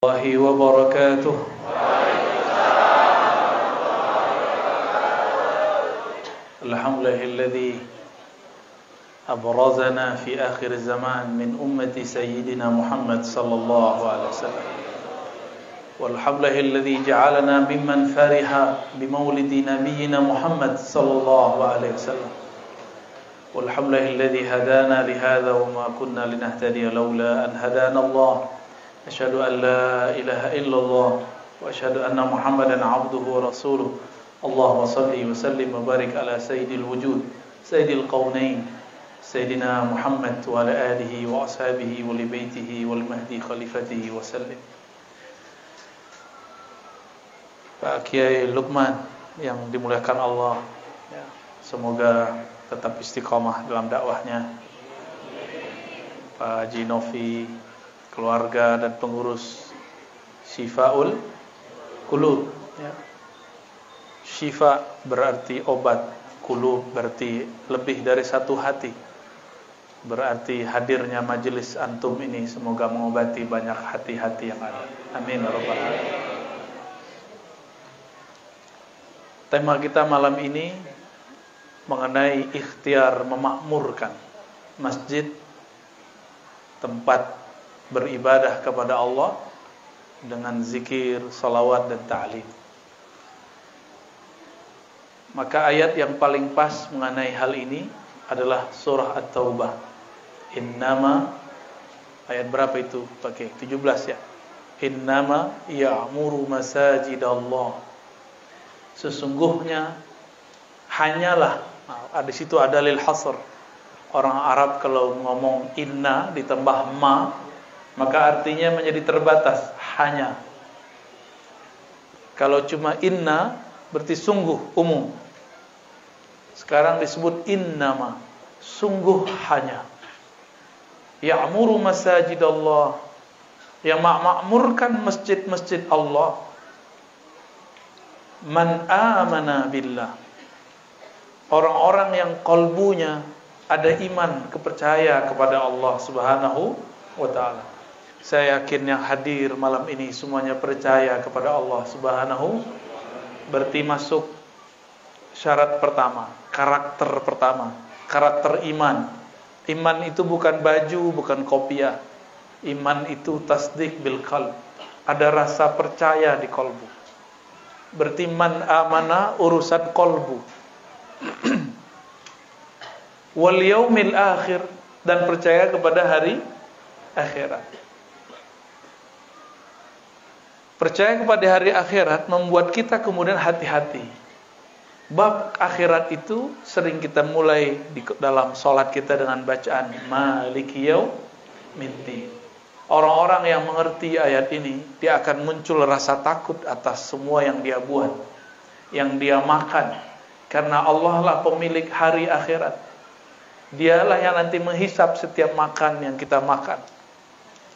الله وبركاته. الحمد لله الذي أبرزنا في آخر الزمان من أمة سيدنا محمد صلى الله عليه وسلم، والحمد لله الذي جعلنا ممن فرح بمولد نبينا محمد صلى الله عليه وسلم، والحمد لله الذي هدانا لهذا وما كنا لنهتدي لولا أن هدانا الله. أشهد أن لا إله إلا الله وأشهد أن محمدا عبده ورسوله. اللهم صل وسلم وبارك على سيد الوجود سيد القونين سيدنا محمد وعلى آله وأصحابه ولبيته والمهدي خليفته وسلم. Pak Kiai Lukman yang dimuliakan Allah, semoga tetap istiqomah dalam dakwahnya. Pak Haji Novi, keluarga dan pengurus Syifaul Qulub, ya. Syifa berarti obat, qulub berarti lebih dari satu hati. Berarti hadirnya majelis antum ini semoga mengobati banyak hati-hati yang ada. Amin ya rabbal alamin. Tema kita malam ini mengenai ikhtiar memakmurkan masjid, tempat beribadah kepada Allah dengan zikir, salawat dan ta'lim. Maka ayat yang paling pas mengenai hal ini adalah surah At-Taubah. Innama, ayat berapa itu? Pakai 17 ya. Innama ya'muru masajidallah. Sesungguhnya hanyalah, di situ ada lil hasr. Orang Arab kalau ngomong inna ditambah ma, maka artinya menjadi terbatas, hanya. Kalau cuma inna berarti sungguh, umum. Sekarang disebut innama, sungguh hanya. Ya'muru masajidallah, yang makmurkan masjid-masjid Allah. Man amana billah, orang-orang yang kalbunya ada iman, kepercaya kepada Allah Subhanahu wa ta'ala. Saya yakin yang hadir malam ini semuanya percaya kepada Allah Subhanahu. Berarti masuk syarat pertama, karakter pertama, karakter iman. Iman itu bukan baju, bukan kopiah. Iman itu tasdik bil qalb. Ada rasa percaya di kalbu. Berarti man amana urusan kalbu. Wal yaumil akhir, dan percaya kepada hari akhirat. Percaya kepada hari akhirat membuat kita kemudian hati-hati. Bab akhirat itu sering kita mulai di dalam sholat kita dengan bacaan Maliki Yaumiddin. Orang-orang yang mengerti ayat ini, dia akan muncul rasa takut atas semua yang dia buat, yang dia makan. Karena Allah lah pemilik hari akhirat. Dialah yang nanti menghisap setiap makan yang kita makan.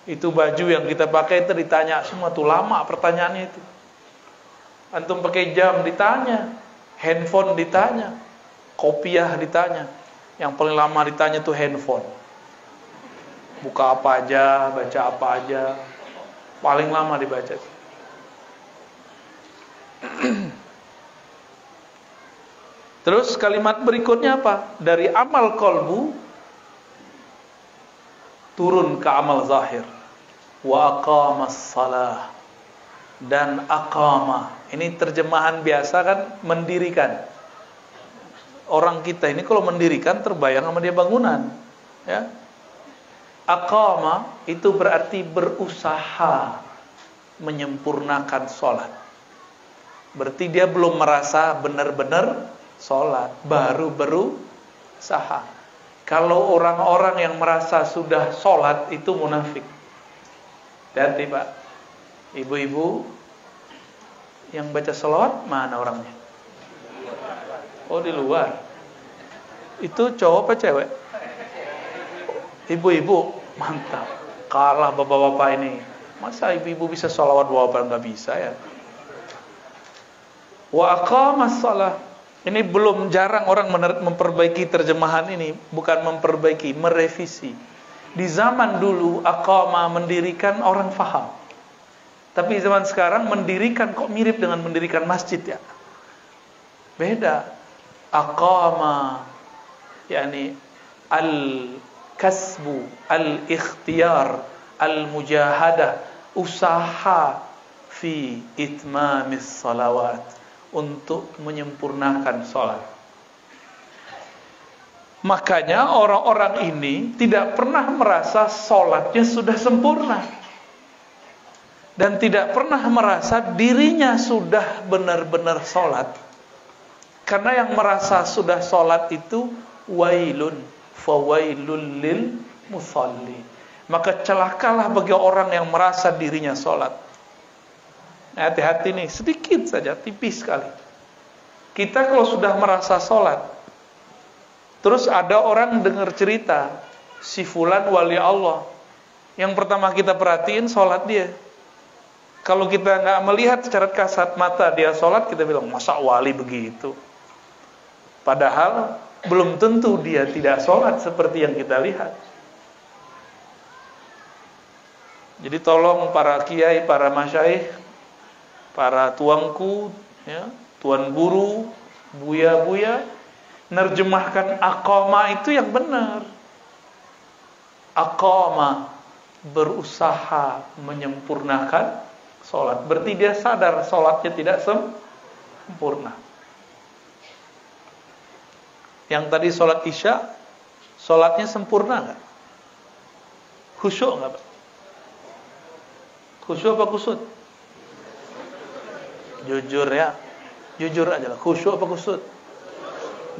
Itu baju yang kita pakai itu ditanya semua, tuh lama pertanyaannya itu. Antum pakai jam ditanya, handphone ditanya, kopiah ditanya. Yang paling lama ditanya tuh handphone. Buka apa aja, baca apa aja, paling lama dibaca. Terus kalimat berikutnya apa? Dari amal kolbu turun ke amal zahir. Wa aqamas salah, dan aqama. Ini terjemahan biasa kan, mendirikan. Orang kita ini kalau mendirikan terbayang sama dia bangunan, ya. Aqama itu berarti berusaha menyempurnakan sholat. Berarti dia belum merasa benar-benar sholat, baru berusaha. Kalau orang-orang yang merasa sudah sholat itu munafik. Hati-hati Pak. Ibu-ibu yang baca sholawat mana orangnya? Oh, di luar. Itu cowok apa cewek? Ibu-ibu, mantap. Kalah bapak-bapak ini. Masa ibu-ibu bisa sholawat, bapak nggak bisa ya? Wa aqamas shalah. Ini belum, jarang orang memperbaiki terjemahan ini. Bukan memperbaiki, merevisi. Di zaman dulu, aqama mendirikan orang faham. Tapi zaman sekarang mendirikan kok mirip dengan mendirikan masjid ya. Beda. Aqama yakni al-kasbu, al-ikhtiyar, al-mujahadah, usaha fi itmamis salawat, untuk menyempurnakan salat. Makanya orang-orang ini tidak pernah merasa salatnya sudah sempurna. Dan tidak pernah merasa dirinya sudah benar-benar salat. Karena yang merasa sudah salat itu wailun, fawailul lil musalli. Maka celakalah bagi orang yang merasa dirinya salat. Hati-hati nih, sedikit saja, tipis sekali. Kita kalau sudah merasa salat, terus ada orang dengar cerita si fulan wali Allah, yang pertama kita perhatiin salat dia. Kalau kita nggak melihat secara kasat mata dia sholat, kita bilang, masa wali begitu? Padahal belum tentu dia tidak sholat seperti yang kita lihat. Jadi tolong para kiai, para masyaikh, para tuanku, ya, tuan guru, buya-buya, nerjemahkan aqama itu yang benar. Aqama, berusaha menyempurnakan sholat. Berarti dia sadar sholatnya tidak sempurna. Yang tadi sholat isya, sholatnya sempurna nggak? Khusyuk nggak, Pak? Khusyuk apa kusut? Jujur ya, jujur aja lah. Khusyuk apa kusut?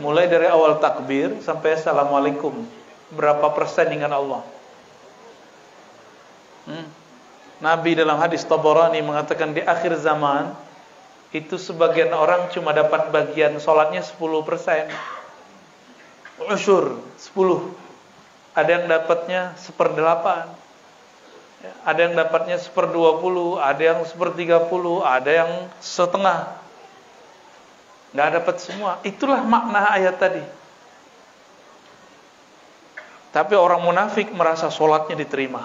Mulai dari awal takbir sampai assalamualaikum, berapa persen dengan Allah? Nabi dalam hadis Tabarani mengatakan di akhir zaman itu sebagian orang cuma dapat bagian sholatnya 10%. Usyur 10. Ada yang dapatnya 1/8. Ada yang dapatnya 1/20, ada yang 1/30, ada yang setengah. Nggak dapat semua. Itulah makna ayat tadi. Tapi orang munafik merasa sholatnya diterima,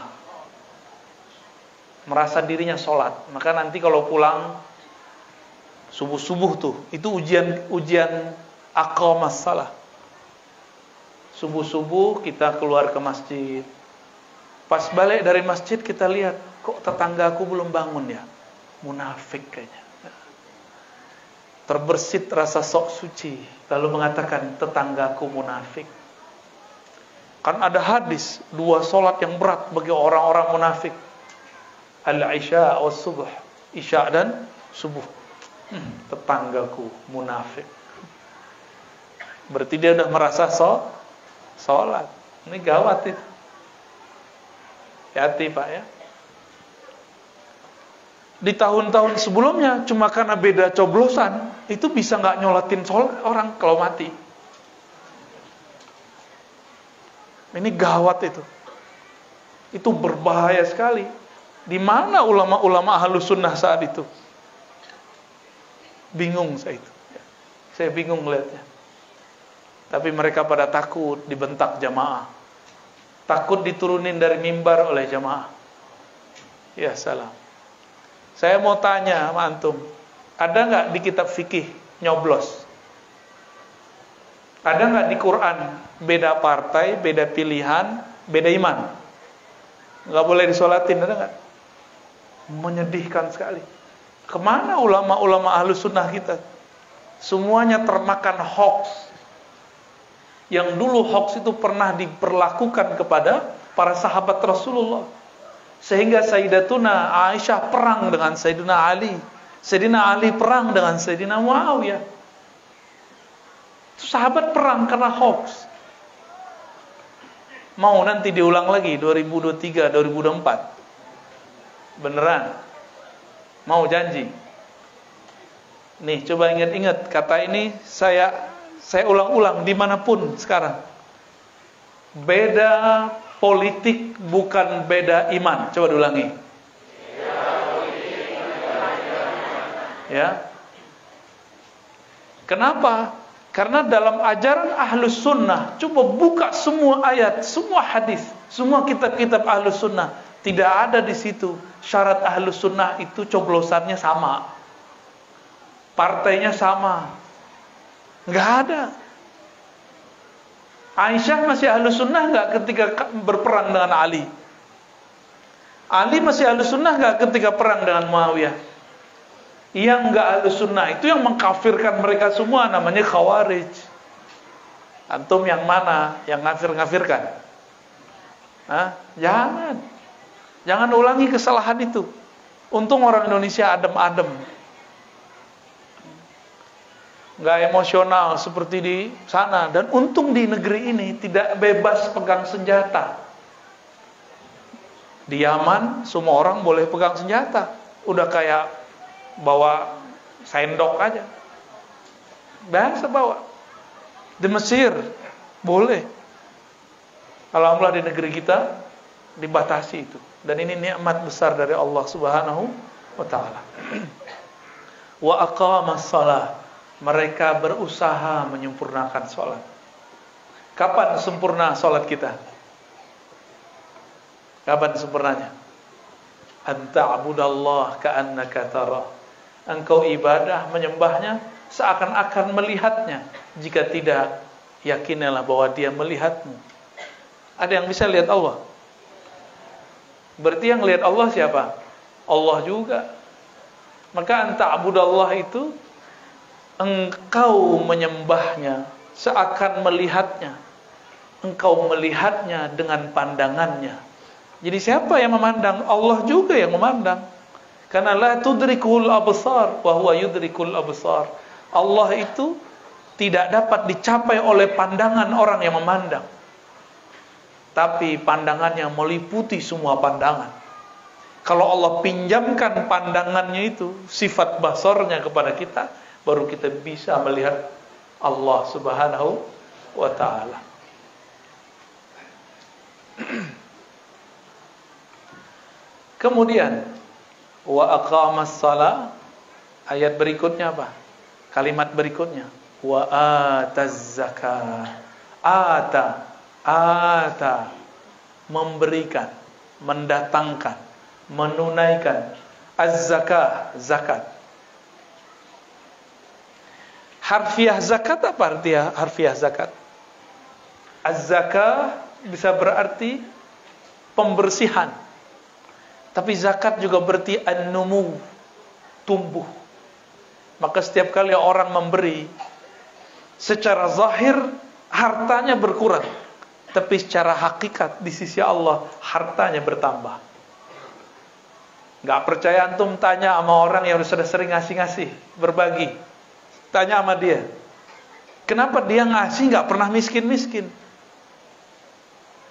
merasa dirinya sholat. Maka nanti kalau pulang subuh-subuh tuh, itu ujian aqamas salah. Subuh-subuh kita keluar ke masjid. Pas balik dari masjid kita lihat, kok tetanggaku belum bangun ya? Munafik kayaknya. Terbersit rasa sok suci, lalu mengatakan tetanggaku munafik. Kan ada hadis, 2 sholat yang berat bagi orang-orang munafik. Al-isya wa subuh, isya dan subuh. Tetanggaku munafik. Berarti dia udah merasa sholat. Ini gawat itu. Hati Pak ya. Di tahun-tahun sebelumnya cuma karena beda coblosan itu bisa nggak nyolatin sholat orang kalau mati. Ini gawat itu. Itu berbahaya sekali. Di mana ulama-ulama ahlus sunnah saat itu? Bingung saya itu. Saya bingung melihatnya. Tapi mereka pada takut dibentak jamaah. Takut diturunin dari mimbar oleh jamaah. Ya salam. Saya mau tanya sama antum, ada nggak di kitab fikih nyoblos? Ada nggak di Quran beda partai, beda pilihan, beda iman? Nggak boleh disolatin, ada nggak? Menyedihkan sekali. Kemana ulama-ulama ahlus sunnah kita? Semuanya termakan hoax. Yang dulu hoax itu pernah diperlakukan kepada para sahabat Rasulullah. Sehingga Sayyidatuna Aisyah perang dengan Sayyidina Ali. Sayyidina Ali perang dengan Sayyidina Muawiyah. Sahabat perang karena hoax. Mau nanti diulang lagi 2023, 2024. Beneran? Mau janji? Nih coba ingat-ingat kata ini saya ulang-ulang dimanapun sekarang. Beda politik bukan beda iman. Coba diulangi. Ya. Kenapa? Karena dalam ajaran ahlus sunnah, coba buka semua ayat, semua hadis, semua kitab-kitab ahlus sunnah, Tidak ada di situ syarat Ahlus Sunnah itu coblosannya sama, partainya sama. Nggak ada. Aisyah masih Ahlus Sunnah nggak ketika berperang dengan Ali? Ali masih Ahlus Sunnah nggak ketika perang dengan Muawiyah? Yang nggak Ahlus Sunnah itu yang mengkafirkan mereka semua, namanya Khawarij. Antum yang mana yang ngafir-ngafirkan? Jangan ulangi kesalahan itu. Untung orang Indonesia adem-adem, nggak emosional seperti di sana. Dan untung di negeri ini tidak bebas pegang senjata. Di Yaman semua orang boleh pegang senjata, udah kayak bawa sendok aja, biasa bawa. Di Mesir boleh. Alhamdulillah di negeri kita dibatasi itu. Dan ini nikmat besar dari Allah Subhanahu wa taala. Wa aqamas shalah, mereka berusaha menyempurnakan salat. Kapan sempurna salat kita? Kapan sempurnanya? Anta'budallah ka'annaka tarah. Engkau ibadah, menyembahnya seakan-akan melihatnya. Jika tidak, yakinilah bahwa dia melihatmu. Ada yang bisa lihat Allah? Berarti yang lihat Allah siapa? Allah juga. Maka anta'budallah itu engkau menyembahnya seakan melihatnya. Engkau melihatnya dengan pandangannya. Jadi siapa yang memandang? Allah juga yang memandang. Karena la tudrikul absar wa huwa yudrikul absar. Allah itu tidak dapat dicapai oleh pandangan orang yang memandang. Tapi pandangannya meliputi semua pandangan. Kalau Allah pinjamkan pandangannya itu, sifat basarnya kepada kita, baru kita bisa melihat Allah Subhanahu wa ta'ala. Kemudian wa aqamas shalah, ayat berikutnya apa? Kalimat berikutnya wa ataz zakah. Ata memberikan, mendatangkan, menunaikan az-zakah, zakat. Harfiah zakat apa arti harfiah zakat? Az-zakah bisa berarti pembersihan. Tapi zakat juga berarti an-numu, tumbuh. Maka setiap kali orang memberi, secara zahir hartanya berkurang, tapi secara hakikat di sisi Allah hartanya bertambah. Gak percaya antum tanya sama orang yang sudah sering ngasih-ngasih, berbagi. Tanya sama dia, kenapa dia ngasih gak pernah miskin-miskin?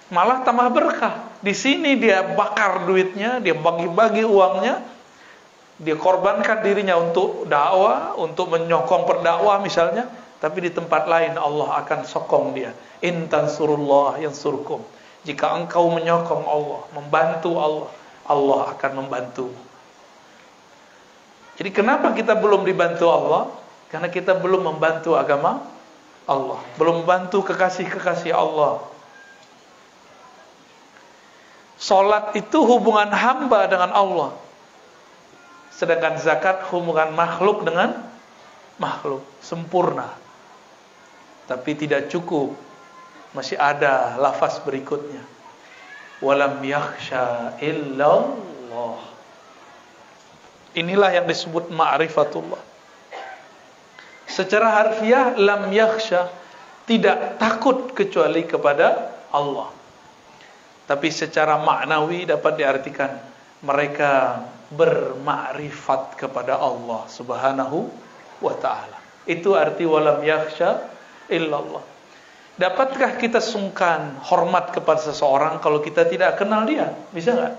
Malah tambah berkah. Di sini dia bakar duitnya, dia bagi-bagi uangnya, dia korbankan dirinya untuk dakwah, untuk menyokong pendakwah misalnya. Tapi di tempat lain Allah akan sokong dia. In tansurullah yansurkum. Jika engkau menyokong Allah, membantu Allah, Allah akan membantu. Jadi kenapa kita belum dibantu Allah? Karena kita belum membantu agama Allah, belum membantu kekasih-kekasih Allah. Salat itu hubungan hamba dengan Allah. Sedangkan zakat hubungan makhluk dengan makhluk, sempurna. Tapi tidak cukup, masih ada lafaz berikutnya. Walam yakhsha illallah. Inilah yang disebut ma'rifatullah. Secara harfiah lam yakhsha, tidak takut kecuali kepada Allah. Tapi secara maknawi dapat diartikan mereka bermakrifat kepada Allah Subhanahu wa ta'ala. Itu arti walam yakhsha illallah. Dapatkah kita sungkan hormat kepada seseorang kalau kita tidak kenal dia? Bisa nggak?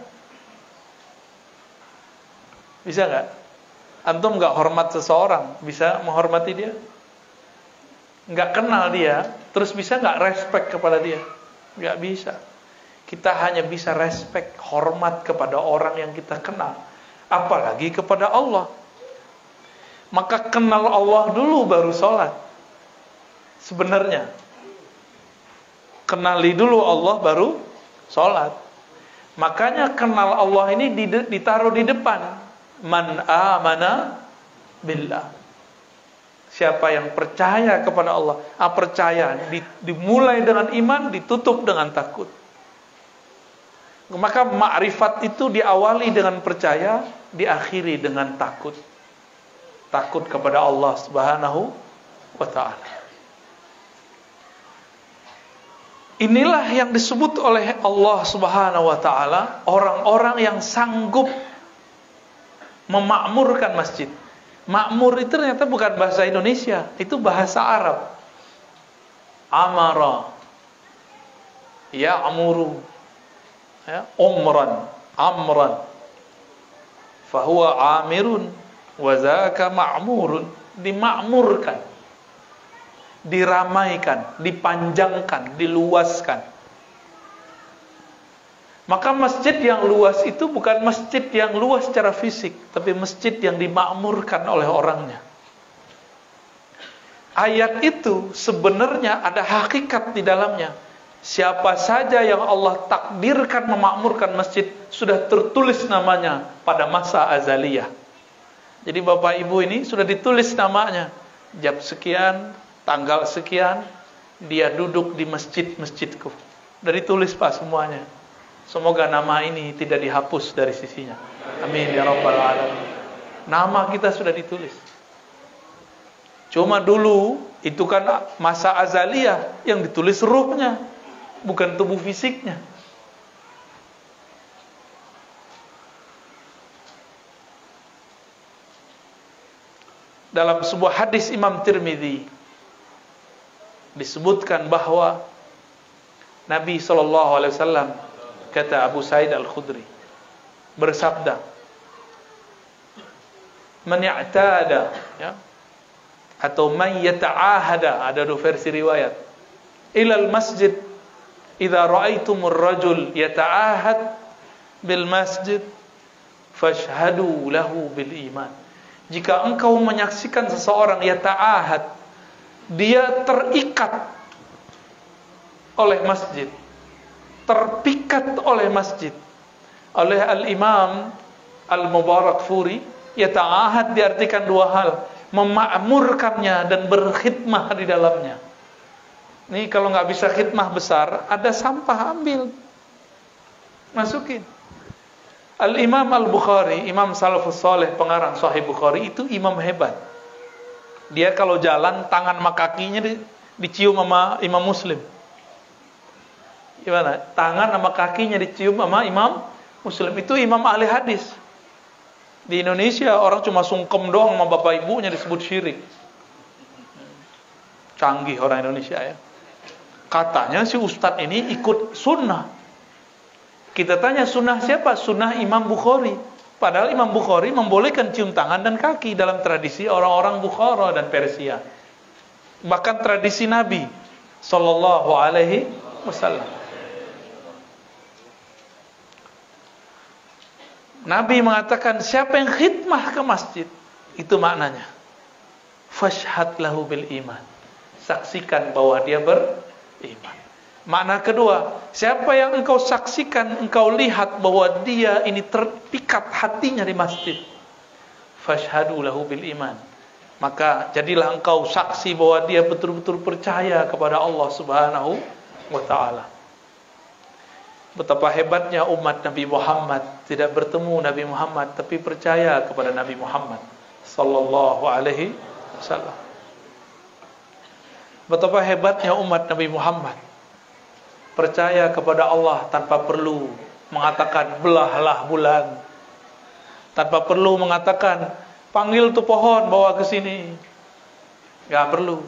Bisa nggak? Antum nggak hormat seseorang, bisa menghormati dia? Nggak kenal dia, terus bisa nggak respect kepada dia? Nggak bisa. Kita hanya bisa respect, hormat kepada orang yang kita kenal, apalagi kepada Allah. Maka kenal Allah dulu baru sholat. Sebenarnya kenali dulu Allah baru sholat. Makanya kenal Allah ini ditaruh di depan. Man amana billah. Siapa yang percaya kepada Allah. Percaya dimulai dengan iman, ditutup dengan takut. Maka ma'rifat itu diawali dengan percaya, diakhiri dengan takut. Takut kepada Allah Subhanahu wa ta'ala. Inilah yang disebut oleh Allah Subhanahu wa ta'ala orang-orang yang sanggup memakmurkan masjid. Makmur itu ternyata bukan bahasa Indonesia, itu bahasa Arab. Amara, ya'muru, ya, umran, amran, fahuwa amirun, wa zaka ma'murun. Dimakmurkan, diramaikan, dipanjangkan, diluaskan. Maka masjid yang luas itu bukan masjid yang luas secara fisik, tapi masjid yang dimakmurkan oleh orangnya. Ayat itu sebenarnya ada hakikat di dalamnya. Siapa saja yang Allah takdirkan memakmurkan masjid, sudah tertulis namanya pada masa azaliyah. Jadi Bapak Ibu ini sudah ditulis namanya. Jam sekian, tanggal sekian, dia duduk di masjidku. Sudah ditulis Pak semuanya. Semoga nama ini tidak dihapus dari sisinya. Amin ya rabbal alamin. Nama kita sudah ditulis. Cuma dulu itu kan masa azaliyah, yang ditulis ruhnya, bukan tubuh fisiknya. Dalam sebuah hadis Imam Tirmidzi disebutkan bahwa Nabi SAW, kata Abu Sa'id Al-Khudri, bersabda, man i'tada, ya, atau man yata'ahada, ada dua versi riwayat, ilal masjid idza ra'aitumur rajul yata'ahad bil masjid fashhadu lahu bil iman. Jika engkau menyaksikan seseorang yata'ahad, dia terikat oleh masjid, terpikat oleh masjid. Oleh Al-Imam Al-Mubarakfuri, yata'ahad diartikan dua hal, memakmurkannya dan berkhidmah di dalamnya. Nih kalau nggak bisa khidmah besar, ada sampah ambil, masukin. Al-Imam Al-Bukhari, Imam Salafus Saleh, pengarang Sahih Bukhari, itu imam hebat. Dia kalau jalan, tangan sama kakinya dicium sama Imam Muslim. Gimana? Tangan sama kakinya dicium sama Imam Muslim. Itu imam ahli hadis. Di Indonesia orang cuma sungkem doang sama bapak ibunya disebut syirik. Canggih orang Indonesia ya. Katanya si ustadz ini ikut sunnah. Kita tanya sunnah siapa? Sunnah Imam Bukhari. Padahal Imam Bukhari membolehkan cium tangan dan kaki dalam tradisi orang-orang Bukhara dan Persia. Bahkan tradisi Nabi Sallallahu Alaihi Wasallam. Nabi mengatakan siapa yang khidmah ke masjid, itu maknanya fashhad lahu bil iman, saksikan bahwa dia beriman. Makna kedua, siapa yang engkau saksikan, engkau lihat bahwa dia ini terpikat hatinya di masjid, fashhadu lahu bil iman, maka jadilah engkau saksi bahwa dia betul-betul percaya kepada Allah Subhanahu wa ta'ala. Betapa hebatnya umat Nabi Muhammad, tidak bertemu Nabi Muhammad tapi percaya kepada Nabi Muhammad Sallallahu Alaihi Wasallam. Betapa hebatnya umat Nabi Muhammad, percaya kepada Allah tanpa perlu mengatakan belahlah bulan, tanpa perlu mengatakan panggil tuh pohon bawa ke sini. Gak perlu.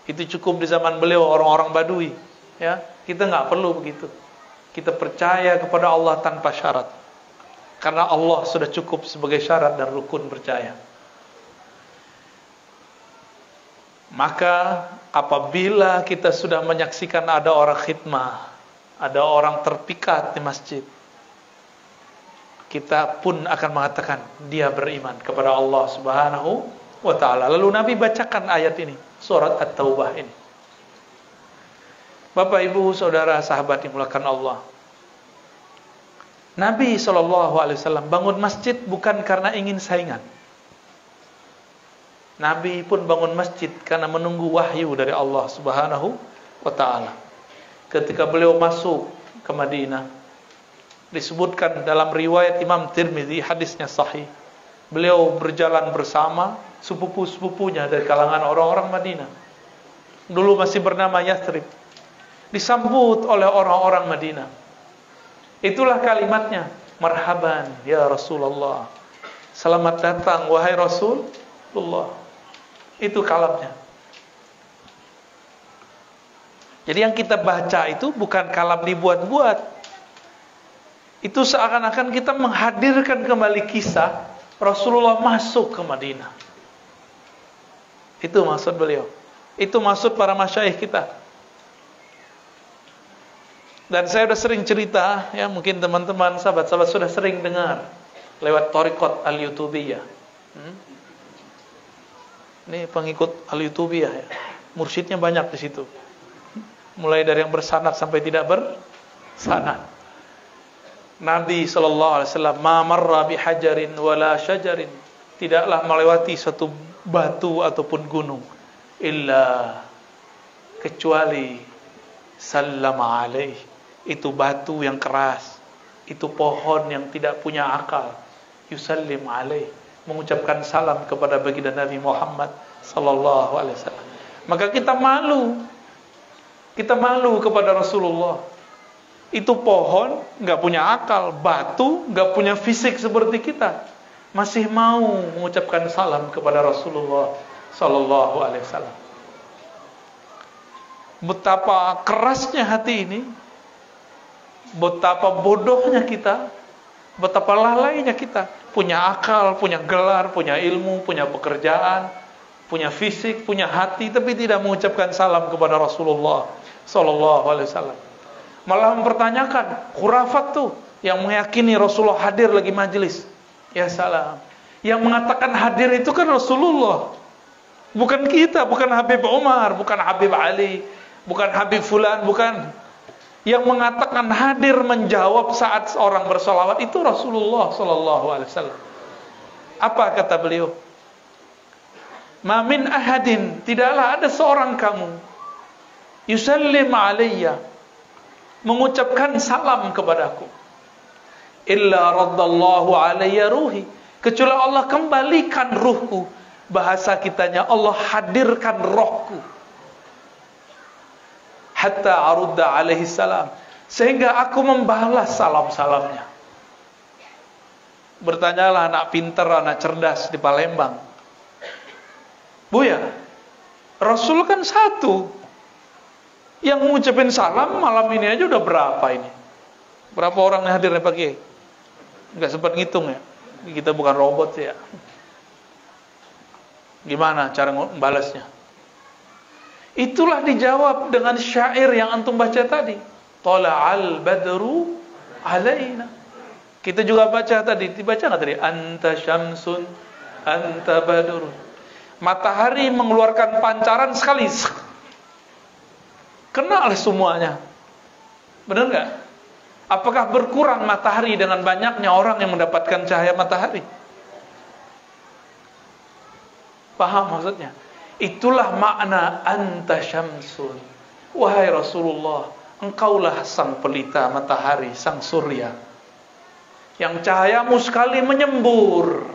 Itu cukup di zaman beliau orang-orang Badui, ya. Kita gak perlu begitu. Kita percaya kepada Allah tanpa syarat, karena Allah sudah cukup sebagai syarat dan rukun percaya. Maka apabila kita sudah menyaksikan ada orang khidmah, ada orang terpikat di masjid, kita pun akan mengatakan dia beriman kepada Allah Subhanahu wa ta'ala. Lalu Nabi bacakan ayat ini, surat At-Taubah ini. Bapak, Ibu, Saudara, sahabat yang dimuliakan Allah, Nabi SAW bangun masjid bukan karena ingin saingan. Nabi pun bangun masjid karena menunggu wahyu dari Allah Subhanahu wa ta'ala. Ketika beliau masuk ke Madinah, disebutkan dalam riwayat Imam Tirmidzi, hadisnya sahih, beliau berjalan bersama sepupu-sepupunya dari kalangan orang-orang Madinah. Dulu masih bernama Yathrib. Disambut oleh orang-orang Madinah. Itulah kalimatnya, marhaban ya Rasulullah. Selamat datang wahai Rasulullah. Itu kalamnya. Jadi yang kita baca itu bukan kalam dibuat-buat. Itu seakan-akan kita menghadirkan kembali kisah Rasulullah masuk ke Madinah. Itu maksud beliau. Itu maksud para masyayikh kita. Dan saya sudah sering cerita, ya mungkin teman-teman, sahabat-sahabat sudah sering dengar lewat Thariqat Al-Yutubiyah. Ini pengikut Al-Yutubiyah ya. Mursyidnya banyak di situ. Mulai dari yang bersanad sampai tidak bersanad. Nabi SAW ma marra bihajarin wala syajarin, tidaklah melewati suatu batu ataupun gunung illa kecuali sallama alaih. Itu batu yang keras, itu pohon yang tidak punya akal, yusallim alaih, mengucapkan salam kepada baginda Nabi Muhammad sallallahu alaihi wasallam. Maka kita malu kepada Rasulullah. Itu pohon nggak punya akal, batu nggak punya fisik seperti kita, masih mau mengucapkan salam kepada Rasulullah sallallahu alaihi wasallam. Betapa kerasnya hati ini, betapa bodohnya kita, betapa lalainya kita. Punya akal, punya gelar, punya ilmu, punya pekerjaan, punya fisik, punya hati, tapi tidak mengucapkan salam kepada Rasulullah sallallahu alaihi wasallam. Malah mempertanyakan khurafat tuh yang meyakini Rasulullah hadir lagi majelis. Ya salam. Yang mengatakan hadir itu kan Rasulullah. Bukan kita, bukan Habib Umar, bukan Habib Ali, bukan Habib Fulan, bukan. Yang mengatakan hadir menjawab saat orang bersolawat itu Rasulullah sallallahu alaihi wasallam. Apa kata beliau? Ma min ahadin, tidaklah ada seorang kamu yusallim alayya, mengucapkan salam kepadaku, illa raddallahu alayya ruhi, kecuali Allah kembalikan ruhku. Bahasa kitanya Allah hadirkan rohku. Hatta arudda alaihi salam, sehingga aku membalas salam-salamnya. Bertanyalah anak pintar, anak cerdas di Palembang. Buya, Rasul kan satu. Yang ngucapin salam malam ini aja udah berapa ini? Berapa orang yang hadir Pak Kiai? Enggak sempat ngitung ya. Kita bukan robot ya. Gimana cara membalasnya? Itulah dijawab dengan syair yang antum baca tadi. Tala'al badru alaina. Kita juga baca tadi, dibaca enggak tadi? Anta syamsun, anta badrun. Matahari mengeluarkan pancaran sekali. Kenal semuanya. Benar enggak? Apakah berkurang matahari dengan banyaknya orang yang mendapatkan cahaya matahari? Paham maksudnya? Itulah makna anta syamsun. Wahai Rasulullah, engkaulah sang pelita matahari, sang surya, yang cahayamu sekali menyembur,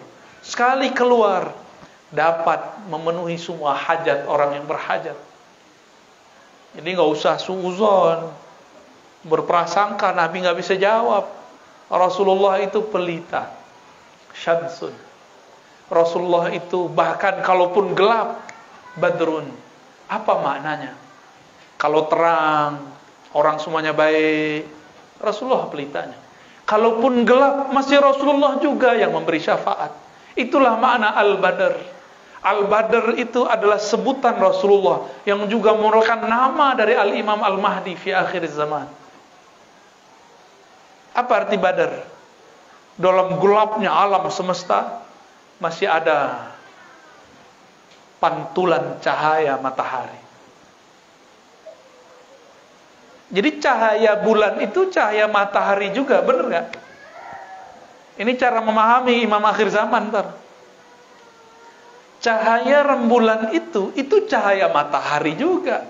sekali keluar, dapat memenuhi semua hajat orang yang berhajat. Jadi gak usah suuzon, berprasangka Nabi gak bisa jawab. Rasulullah itu pelita, syamsun. Rasulullah itu bahkan kalaupun gelap, badrun. Apa maknanya? Kalau terang, orang semuanya baik, Rasulullah pelitanya. Kalaupun gelap, masih Rasulullah juga yang memberi syafaat. Itulah makna Al-Badr. Al-Badr itu adalah sebutan Rasulullah yang juga merupakan nama dari Al-Imam Al-Mahdi fi akhir zaman. Apa arti Badr? Dalam gelapnya alam semesta masih ada pantulan cahaya matahari. Jadi cahaya bulan itu cahaya matahari juga, benar nggak? Ini cara memahami imam akhir zaman, ntar. Cahaya rembulan itu cahaya matahari juga.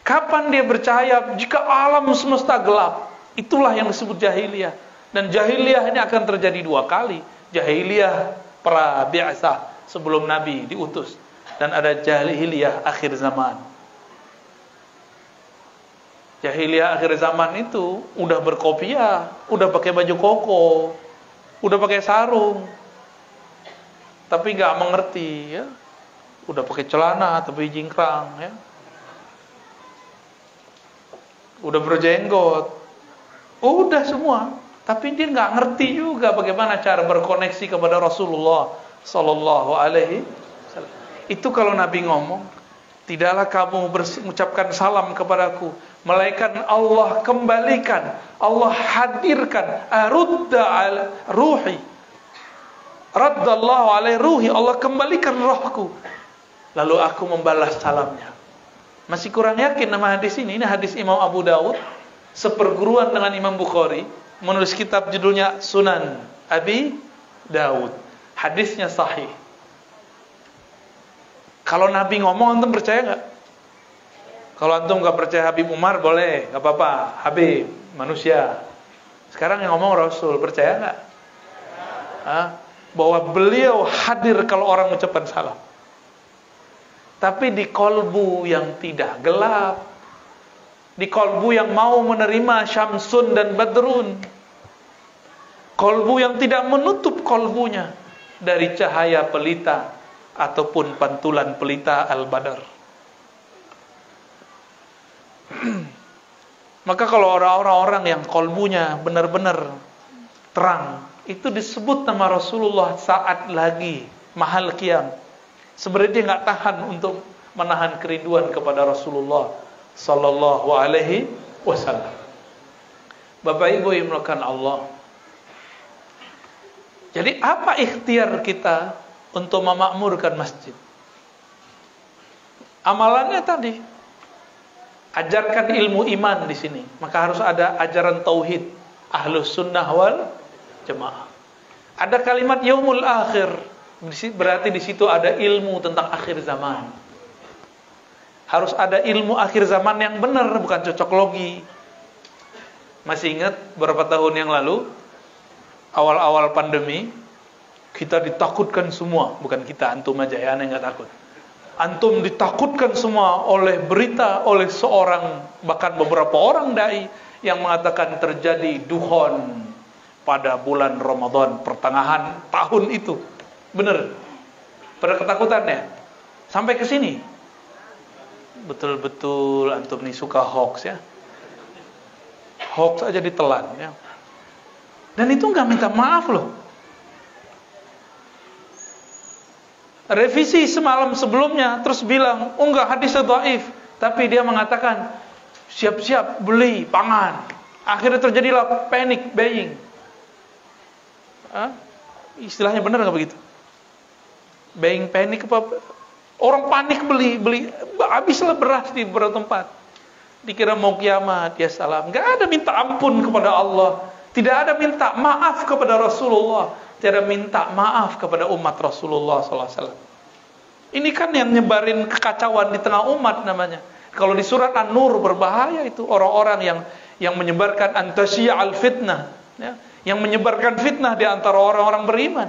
Kapan dia bercahaya? Jika alam semesta gelap. Itulah yang disebut jahiliyah. Dan jahiliyah ini akan terjadi 2 kali. Jahiliyah pra-bi'tsah, sebelum Nabi diutus. Dan ada jahiliyah akhir zaman. Jahiliyah akhir zaman itu udah berkopiah, udah pakai baju koko, udah pakai sarung. Tapi nggak mengerti, ya. Udah pakai celana tapi jingkrang, ya. Udah berjenggot, udah semua. Tapi dia nggak ngerti juga bagaimana cara berkoneksi kepada Rasulullah Sallallahu Alaihi Wasallam. Itu kalau Nabi ngomong, tidaklah kamu mengucapkan salam kepadaku, melainkan Allah kembalikan, Allah hadirkan, arudda ala ruhi. Raddallahu alaihi ruhi, Allah kembalikan rohku. Lalu aku membalas salamnya. Masih kurang yakin nama hadis ini? Ini hadis Imam Abu Daud, seperguruan dengan Imam Bukhari, menulis kitab judulnya Sunan Abi Daud. Hadisnya sahih. Kalau Nabi ngomong, antum percaya nggak? Kalau antum nggak percaya Habib Umar, boleh, nggak apa-apa. Habib, manusia. Sekarang yang ngomong Rasul, percaya nggak? Hah? Bahwa beliau hadir kalau orang mengucapkan salam. Tapi di kolbu yang tidak gelap, di kolbu yang mau menerima Syamsun dan Badrun, kolbu yang tidak menutup kolbunya dari cahaya pelita ataupun pantulan pelita Al-Badar. Maka kalau orang-orang yang kolbunya benar-benar terang, itu disebut nama Rasulullah saat lagi mahal qiyam. Sebenarnya dia nggak tahan untuk menahan kerinduan kepada Rasulullah Sallallahu Alaihi Wasallam. Bapak Ibu yang dimuliakan Allah. Jadi apa ikhtiar kita untuk memakmurkan masjid? Amalannya tadi, ajarkan ilmu iman di sini. Maka harus ada ajaran tauhid, ahlus sunnah wal jemaah. Ada kalimat yaumul akhir, berarti di situ ada ilmu tentang akhir zaman. Harus ada ilmu akhir zaman yang benar, bukan cocok logi. Masih ingat beberapa tahun yang lalu, awal-awal pandemi, kita ditakutkan semua, bukan kita, antum aja ya, aneh nggak takut. Antum ditakutkan semua oleh berita, oleh seorang, bahkan beberapa orang dai yang mengatakan terjadi duhon pada bulan Ramadan pertengahan tahun itu. Benar. Pada ketakutannya sampai ke sini. Betul-betul antum nih suka hoax ya. Hoax aja ditelan ya. Dan itu nggak minta maaf loh. Revisi semalam sebelumnya terus bilang, "Oh enggak, hadisnya dhaif." Tapi dia mengatakan, "Siap-siap beli pangan." Akhirnya terjadilah panic buying. Istilahnya benar nggak begitu? Buying panic apa? Orang panik beli, habislah beras di beberapa tempat. Dikira mau kiamat, ya salam. Nggak ada minta ampun kepada Allah, tidak ada minta maaf kepada Rasulullah, tidak ada minta maaf kepada umat Rasulullah SAW. Ini kan yang nyebarin kekacauan di tengah umat namanya. Kalau di surat An-Nur berbahaya itu orang-orang yang menyebarkan antasyi'a al-fitnah, ya, yang menyebarkan fitnah di antara orang-orang beriman.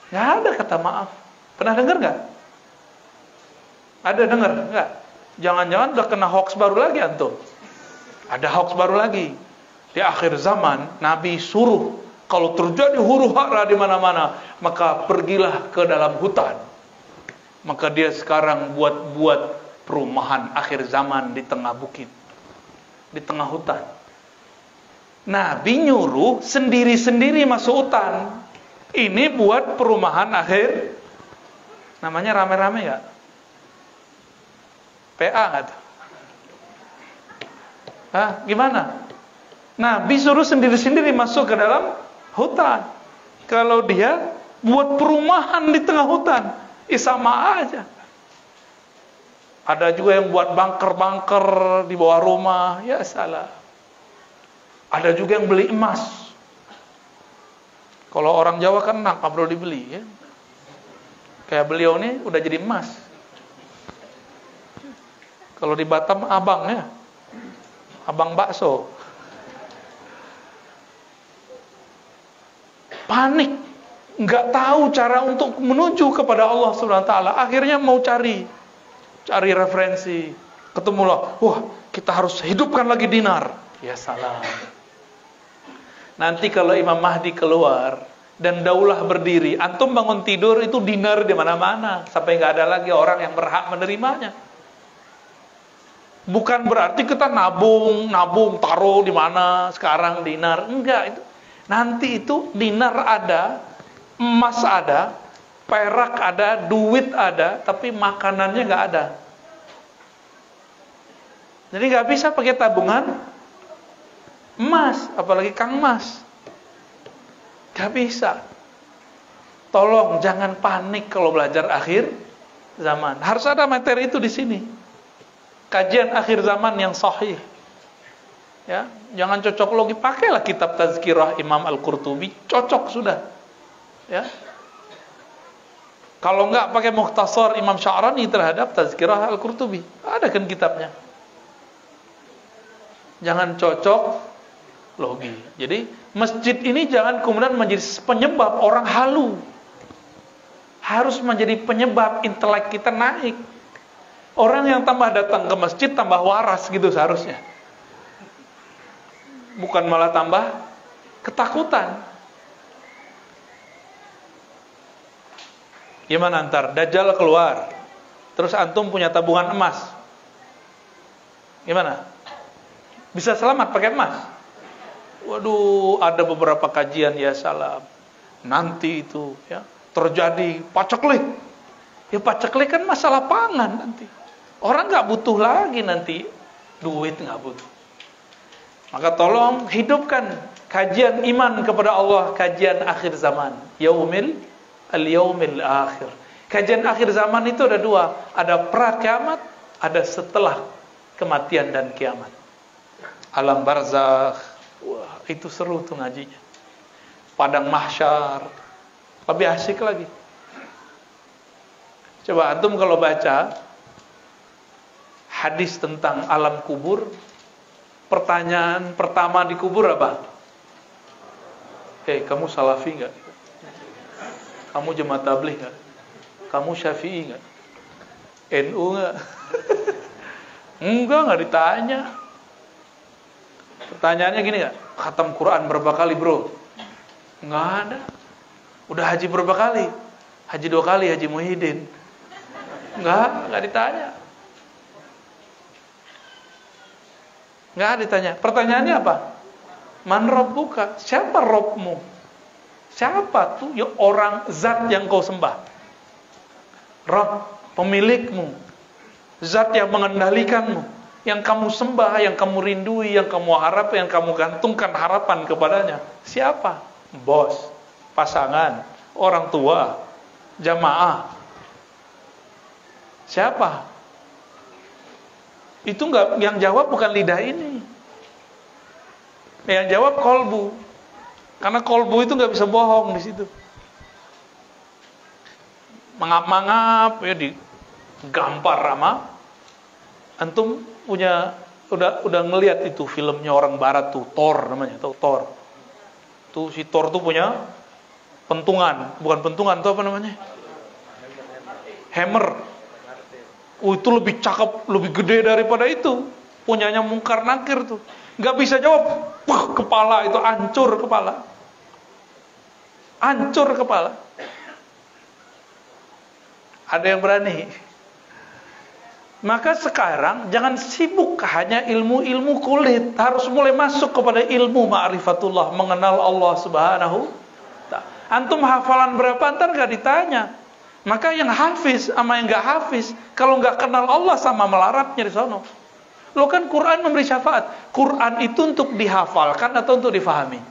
Nggak ada kata maaf. Pernah dengar nggak? Ada dengar nggak? Jangan-jangan udah kena hoax baru lagi antum. Ada hoax baru lagi. Di akhir zaman Nabi suruh kalau terjadi huru-hara di mana-mana, maka pergilah ke dalam hutan. Maka dia sekarang buat perumahan akhir zaman di tengah bukit, di tengah hutan. Nabi nyuruh sendiri-sendiri masuk hutan. Ini buat perumahan akhir. Namanya rame-rame gak? PA gak tuh? Hah? Gimana? Nabi suruh sendiri-sendiri masuk ke dalam hutan. Kalau dia buat perumahan di tengah hutan, sama aja. Ada juga yang buat bunker-bunker di bawah rumah, ya salah. Ada juga yang beli emas Kalau orang Jawa kan nggak perlu dibeli ya. Kayak beliau nih udah jadi emas. Kalau di Batam abang ya. Abang bakso. Panik, nggak tahu cara untuk menuju kepada Allah Subhanahu wa taala. Akhirnya mau cari referensi. Ketemulah, wah, kita harus hidupkan lagi dinar. Ya salam. Nanti kalau Imam Mahdi keluar dan daulah berdiri, antum bangun tidur itu dinar di mana-mana sampai nggak ada lagi orang yang berhak menerimanya. Bukan berarti kita nabung taruh di mana sekarang dinar, enggak itu. Nanti itu dinar ada, emas ada, perak ada, duit ada, tapi makanannya nggak ada. Jadi nggak bisa pakai tabungan emas, apalagi Kang Mas. Nggak bisa. Tolong jangan panik kalau belajar akhir zaman. Harus ada materi itu di sini. Kajian akhir zaman yang sahih. Ya, jangan cocok logi, pakailah kitab Tazkirah Imam Al-Qurtubi, cocok sudah. Ya. Kalau enggak pakai Mukhtasar Imam Sya'rani terhadap Tazkirah Al-Qurtubi. Ada kan kitabnya. Jangan cocok logi. Jadi masjid ini jangan kemudian menjadi penyebab orang halu. Harus menjadi penyebab intelek kita naik. Orang yang tambah datang ke masjid tambah waras gitu seharusnya. Bukan malah tambah ketakutan. Gimana ntar Dajjal keluar, terus antum punya tabungan emas, gimana? Bisa selamat pakai emas? Waduh, ada beberapa kajian ya salam. Nanti itu ya terjadi paceklik. Ya paceklik kan masalah pangan nanti. Orang nggak butuh lagi nanti duit, nggak butuh. Maka tolong hidupkan kajian iman kepada Allah, kajian akhir zaman, al-yaumil akhir. Kajian akhir zaman itu ada dua, ada pra kiamat, ada setelah kematian dan kiamat. Alam barzakh, wah itu seru tuh ngajinya. Padang mahsyar, lebih asik lagi. Coba antum kalau baca hadis tentang alam kubur, pertanyaan pertama di kubur apa? Kamu salafi enggak? Kamu jemaah tabligh enggak? Kamu syafi'i enggak? NU enggak? Enggak ditanya. Pertanyaannya gini enggak? Khatam Quran berapa kali, bro? Enggak ada. Udah haji berapa kali? Haji 2 kali, Haji Muhyiddin. Enggak ditanya. Enggak ditanya. Pertanyaannya apa? Man rabbuka? Siapa Rabbmu? Siapa tuh ya orang zat yang kau sembah? Rabb, pemilikmu. Zat yang mengendalikanmu, yang kamu sembah, yang kamu rindui, yang kamu harap, yang kamu gantungkan harapan kepadanya. Siapa? Bos, pasangan, orang tua, jamaah. Siapa? Itu enggak, yang jawab bukan lidah ini. Yang jawab kolbu. Karena kolbu itu enggak bisa bohong di situ. Mangap-mangap ya digampar sama. Antum punya udah ngelihat itu filmnya orang barat tuh, Thor namanya, tahu Thor. Tuh si Thor tuh punya pentungan, bukan pentungan tuh apa namanya? Hammer. Itu lebih cakep, lebih gede daripada itu. Punyanya Mungkar Nakir tuh. Gak bisa jawab. Kepala itu hancur kepala. Hancur kepala. Ada yang berani. Maka sekarang jangan sibuk hanya ilmu-ilmu kulit. Harus mulai masuk kepada ilmu ma'rifatullah, mengenal Allah Subhanahu. Antum hafalan berapa ntar gak ditanya. Maka yang hafiz sama yang gak hafiz, kalau gak kenal Allah sama melaratnya di sono. Lo kan Quran memberi syafaat. Quran itu untuk dihafalkan atau untuk difahami?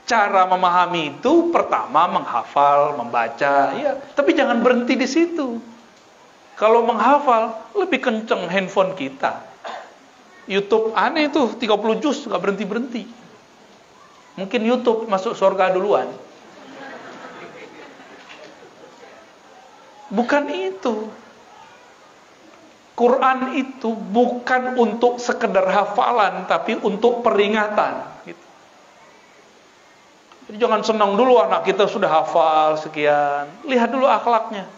Cara memahami itu pertama menghafal, membaca, ya. Tapi jangan berhenti di situ. Kalau menghafal lebih kenceng handphone kita. YouTube aneh tuh 30 juz gak berhenti-berhenti. Mungkin YouTube masuk surga duluan. Bukan itu. Quran itu bukan untuk sekedar hafalan, tapi untuk peringatan. Gitu. Jadi jangan senang dulu anak kita sudah hafal sekian. Lihat dulu akhlaknya.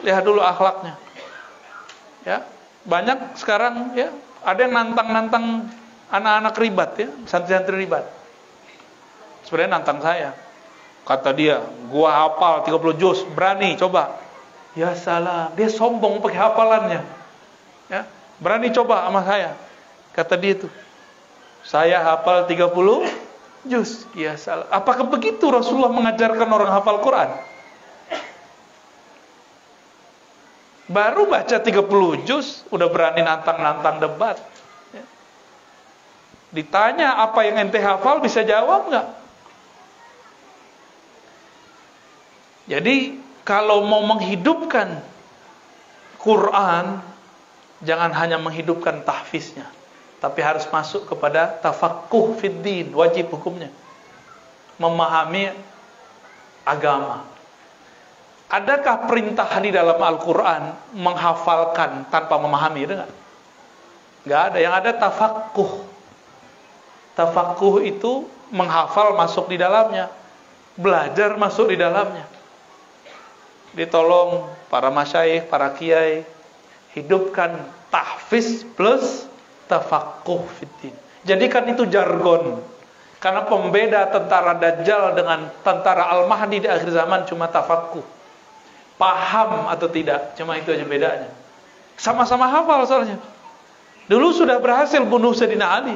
Lihat dulu akhlaknya. Ya, banyak sekarang ya, ada yang nantang-nantang anak-anak ribat ya, santri-santri ribat. Sebenarnya nantang saya. Kata dia, gua hafal 30 juz, berani coba. Ya salah, dia sombong pakai hafalannya. Ya, berani coba sama saya. Kata dia itu, saya hafal 30 juz. Ya salah. Apakah begitu Rasulullah mengajarkan orang hafal Quran? Baru baca 30 juz udah berani nantang-nantang debat. Ya. Ditanya apa yang ente hafal, bisa jawab nggak? Jadi kalau mau menghidupkan Quran, jangan hanya menghidupkan tahfiznya, tapi harus masuk kepada tafaqquh fid din, wajib hukumnya. Memahami agama. Adakah perintah di dalam Al-Quran menghafalkan tanpa memahami? Ada nggak? Nggak ada. Yang ada tafaqquh. Tafaqquh itu menghafal masuk di dalamnya, belajar masuk di dalamnya. Ditolong para masyayikh, para kiai hidupkan tahfiz plus tafaqquh fiddin. Jadikan itu jargon. Karena pembeda tentara Dajjal dengan tentara Al-Mahdi di akhir zaman cuma tafaqquh. Paham atau tidak, cuma itu aja bedanya. Sama-sama hafal soalnya. Dulu sudah berhasil bunuh Sayyidina Ali.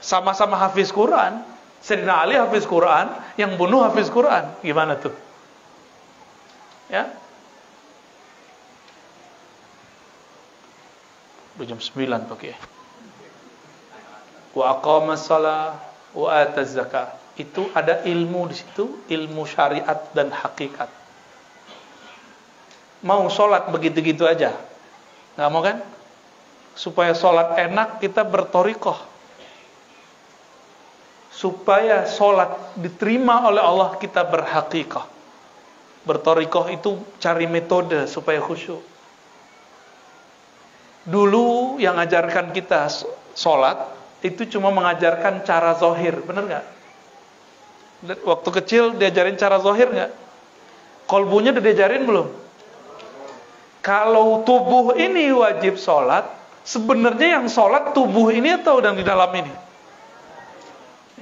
Sama-sama hafiz Quran. Sayyidina Ali hafiz Quran, yang bunuh hafiz Quran. Gimana tuh? Ya. Udah jam 9 pakai. Wa aqamas shalah wa ataz zakah. Itu ada ilmu di situ, ilmu syariat dan hakikat. Mau sholat begitu-gitu aja? Nggak mau kan? Supaya sholat enak kita bertorikoh. Supaya sholat diterima oleh Allah kita berhakikah. Bertorikoh itu cari metode supaya khusyuk. Dulu yang ajarkan kita sholat itu cuma mengajarkan cara zahir, benar nggak? Waktu kecil diajarin cara zahir nggak? Kolbunya udah diajarin belum? Kalau tubuh ini wajib sholat, sebenarnya yang sholat tubuh ini atau yang di dalam ini?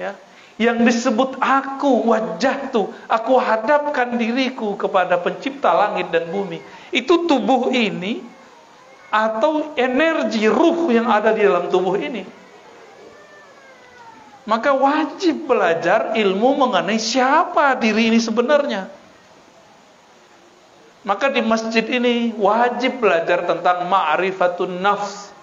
Ya. Yang disebut aku, wajah tuh, aku hadapkan diriku kepada pencipta langit dan bumi. Itu tubuh ini atau energi ruh yang ada di dalam tubuh ini. Maka wajib belajar ilmu mengenai siapa diri ini sebenarnya. Maka di masjid ini wajib belajar tentang ma'rifatun nafs.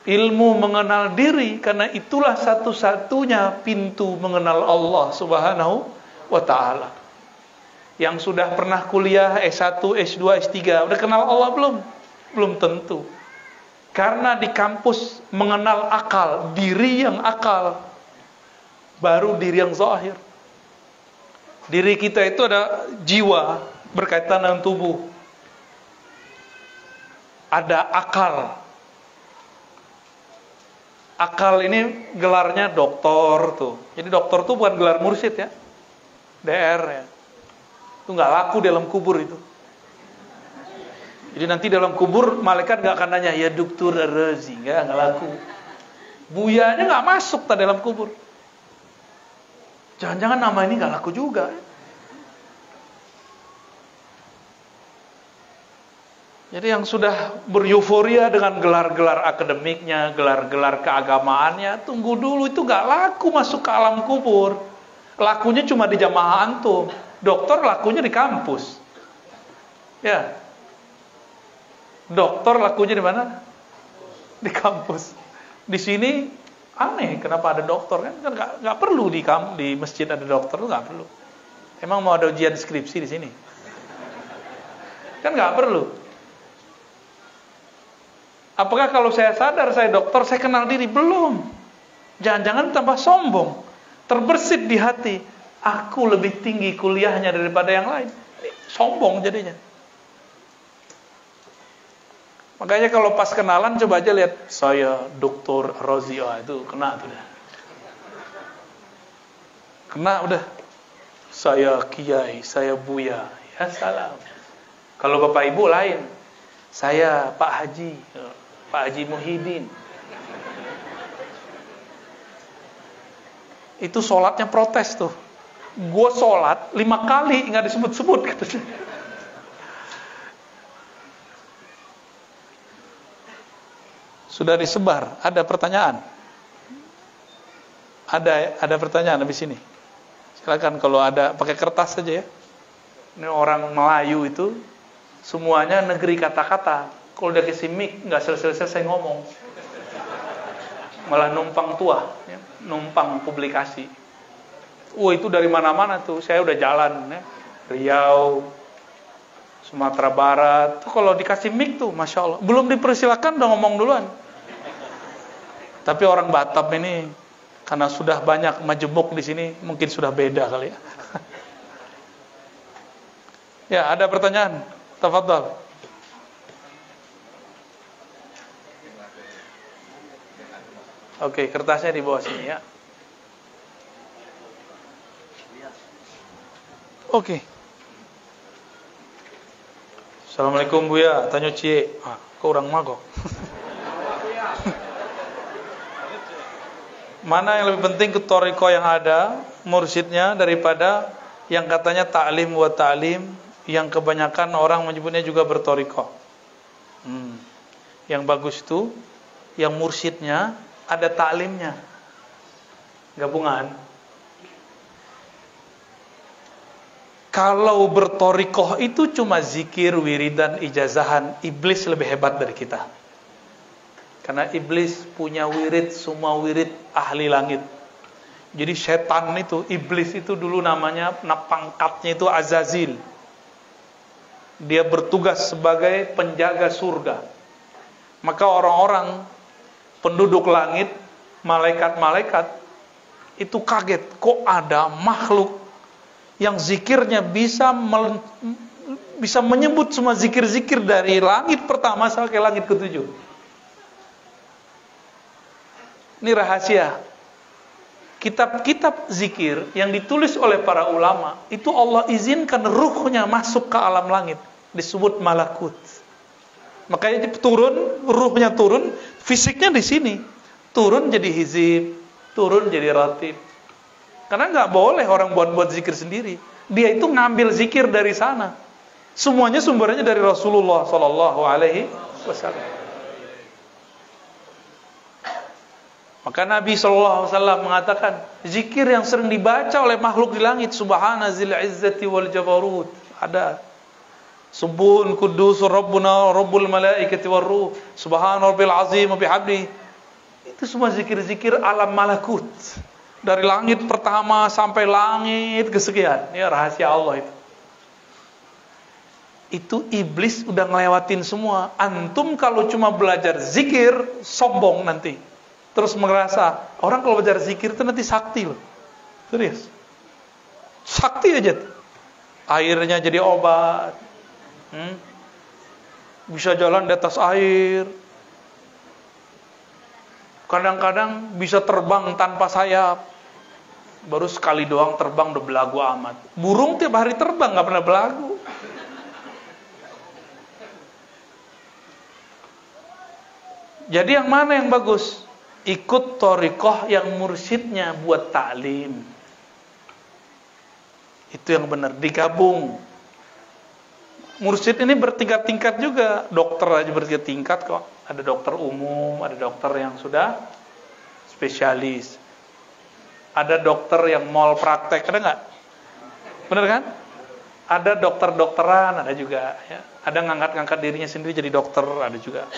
Ilmu mengenal diri, karena itulah satu-satunya pintu mengenal Allah Subhanahu wa ta'ala. Yang sudah pernah kuliah S1, S2, S3 udah kenal Allah belum? Belum tentu. Karena di kampus mengenal akal, diri yang akal, baru diri yang zahir. Diri kita itu ada jiwa berkaitan dengan tubuh, ada akal. Akal ini gelarnya doktor tuh. Jadi doktor tuh bukan gelar mursyid ya, DR ya. Itu nggak laku dalam kubur itu. Jadi nanti dalam kubur malaikat nggak akan nanya ya dokter Razi, nggak laku. Buyanya nggak masuk tak dalam kubur. Jangan-jangan nama ini nggak laku juga. Jadi yang sudah beryuforia dengan gelar-gelar akademiknya, gelar-gelar keagamaannya, tunggu dulu, itu gak laku masuk ke alam kubur. Lakunya cuma di jamaah antum. Dokter lakunya di kampus. Ya. Dokter lakunya di mana? Di kampus. Di sini aneh, kenapa ada dokter? Kan gak perlu di masjid ada dokter, itu gak perlu. Emang mau ada ujian skripsi di sini? Kan gak perlu. Apakah kalau saya sadar saya dokter, saya kenal diri? Belum. Jangan-jangan tambah sombong, terbersit di hati, aku lebih tinggi kuliahnya daripada yang lain. Ini sombong jadinya. Makanya kalau pas kenalan coba aja lihat, saya Dr. Rozi, itu kena tuh dah. Kena udah. Saya Kiai, saya Buya, ya salam. Kalau Bapak Ibu lain, saya Pak Haji, Pak Haji Muhyiddin. Itu sholatnya protes tuh. Gue sholat 5 kali nggak disebut-sebut katanya. Sudah disebar. Ada pertanyaan? Ada pertanyaan habis ini. Silakan kalau ada, pakai kertas saja ya. Ini orang Melayu itu semuanya negeri kata-kata. Kalau udah kasih mic nggak selesai-selesai ngomong. Malah numpang tua, ya. Numpang publikasi. Itu dari mana-mana tuh. Saya udah jalan ya. Riau, Sumatera Barat. Tuh kalau dikasih mic tuh, Masya Allah. Belum dipersilakan udah ngomong duluan. Tapi orang Batam ini karena sudah banyak majemuk di sini, mungkin sudah beda kali ya. Ya, ada pertanyaan? Tafadhal. Oke, kertasnya di bawah sini ya. Oke. Assalamualaikum Buya, tanya cie. Kau orang mago. Mana yang lebih penting ketoriko yang ada, mursyidnya, daripada yang katanya ta'lim wa ta'lim, yang kebanyakan orang menyebutnya juga bertoriko. Yang bagus itu, yang mursyidnya ada ta'limnya, gabungan. Kalau bertorikoh itu cuma zikir, wiridan, ijazahan, iblis lebih hebat dari kita. Karena iblis punya wirid, semua wirid ahli langit. Jadi setan itu, iblis itu dulu namanya, pangkatnya itu Azazil. Dia bertugas sebagai penjaga surga. Maka orang-orang penduduk langit, malaikat-malaikat itu kaget, kok ada makhluk yang zikirnya bisa menyebut semua zikir-zikir dari langit pertama sampai langit ke-7. Ini rahasia. Kitab-kitab zikir yang ditulis oleh para ulama, itu Allah izinkan ruhnya masuk ke alam langit, disebut malakut. Makanya turun, ruhnya turun, fisiknya di sini. Turun jadi hizib, turun jadi ratib. Karena nggak boleh orang buat zikir sendiri. Dia itu ngambil zikir dari sana. Semuanya sumbernya dari Rasulullah Sallallahu Alaihi Wasallam. Maka Nabi SAW mengatakan, zikir yang sering dibaca oleh makhluk di langit, Subhana zil izzati wal jabarut, ada. Subuhun kudus Rabbuna Rabbul malaikati war ruh, Subhana rabbil azim wa bihamdi. Itu semua zikir-zikir alam malakut. Dari langit pertama sampai langit kesekian. Ini rahasia Allah itu. Itu iblis udah ngelewatin semua. Antum kalau cuma belajar zikir, sombong nanti. Terus merasa, orang kalau belajar zikir itu nanti sakti loh. Serius. Sakti aja. Airnya jadi obat. Bisa jalan di atas air. Kadang-kadang bisa terbang tanpa sayap. Baru sekali doang terbang udah belagu amat. Burung tiap hari terbang gak pernah belagu. Jadi yang mana yang bagus? Ikut torikoh yang mursyidnya buat ta'lim. Itu yang benar, digabung. Mursyid ini bertingkat-tingkat juga. Dokter aja bertingkat kok. Ada dokter umum, ada dokter yang sudah spesialis. Ada dokter yang mall praktek, ada nggak? Bener kan? Ada dokter-dokteran, ada juga. Ya. Ada ngangkat-ngangkat dirinya sendiri jadi dokter, ada juga.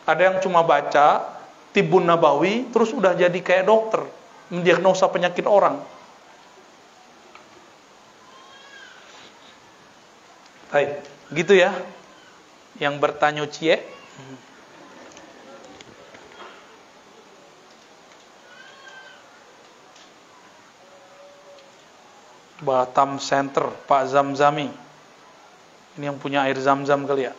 Ada yang cuma baca Tibun Nabawi, terus udah jadi kayak dokter, mendiagnosa penyakit orang. Baik, gitu ya. Yang bertanya cie. Batam Center, Pak Zamzami. Ini yang punya air zam-zam kali ya.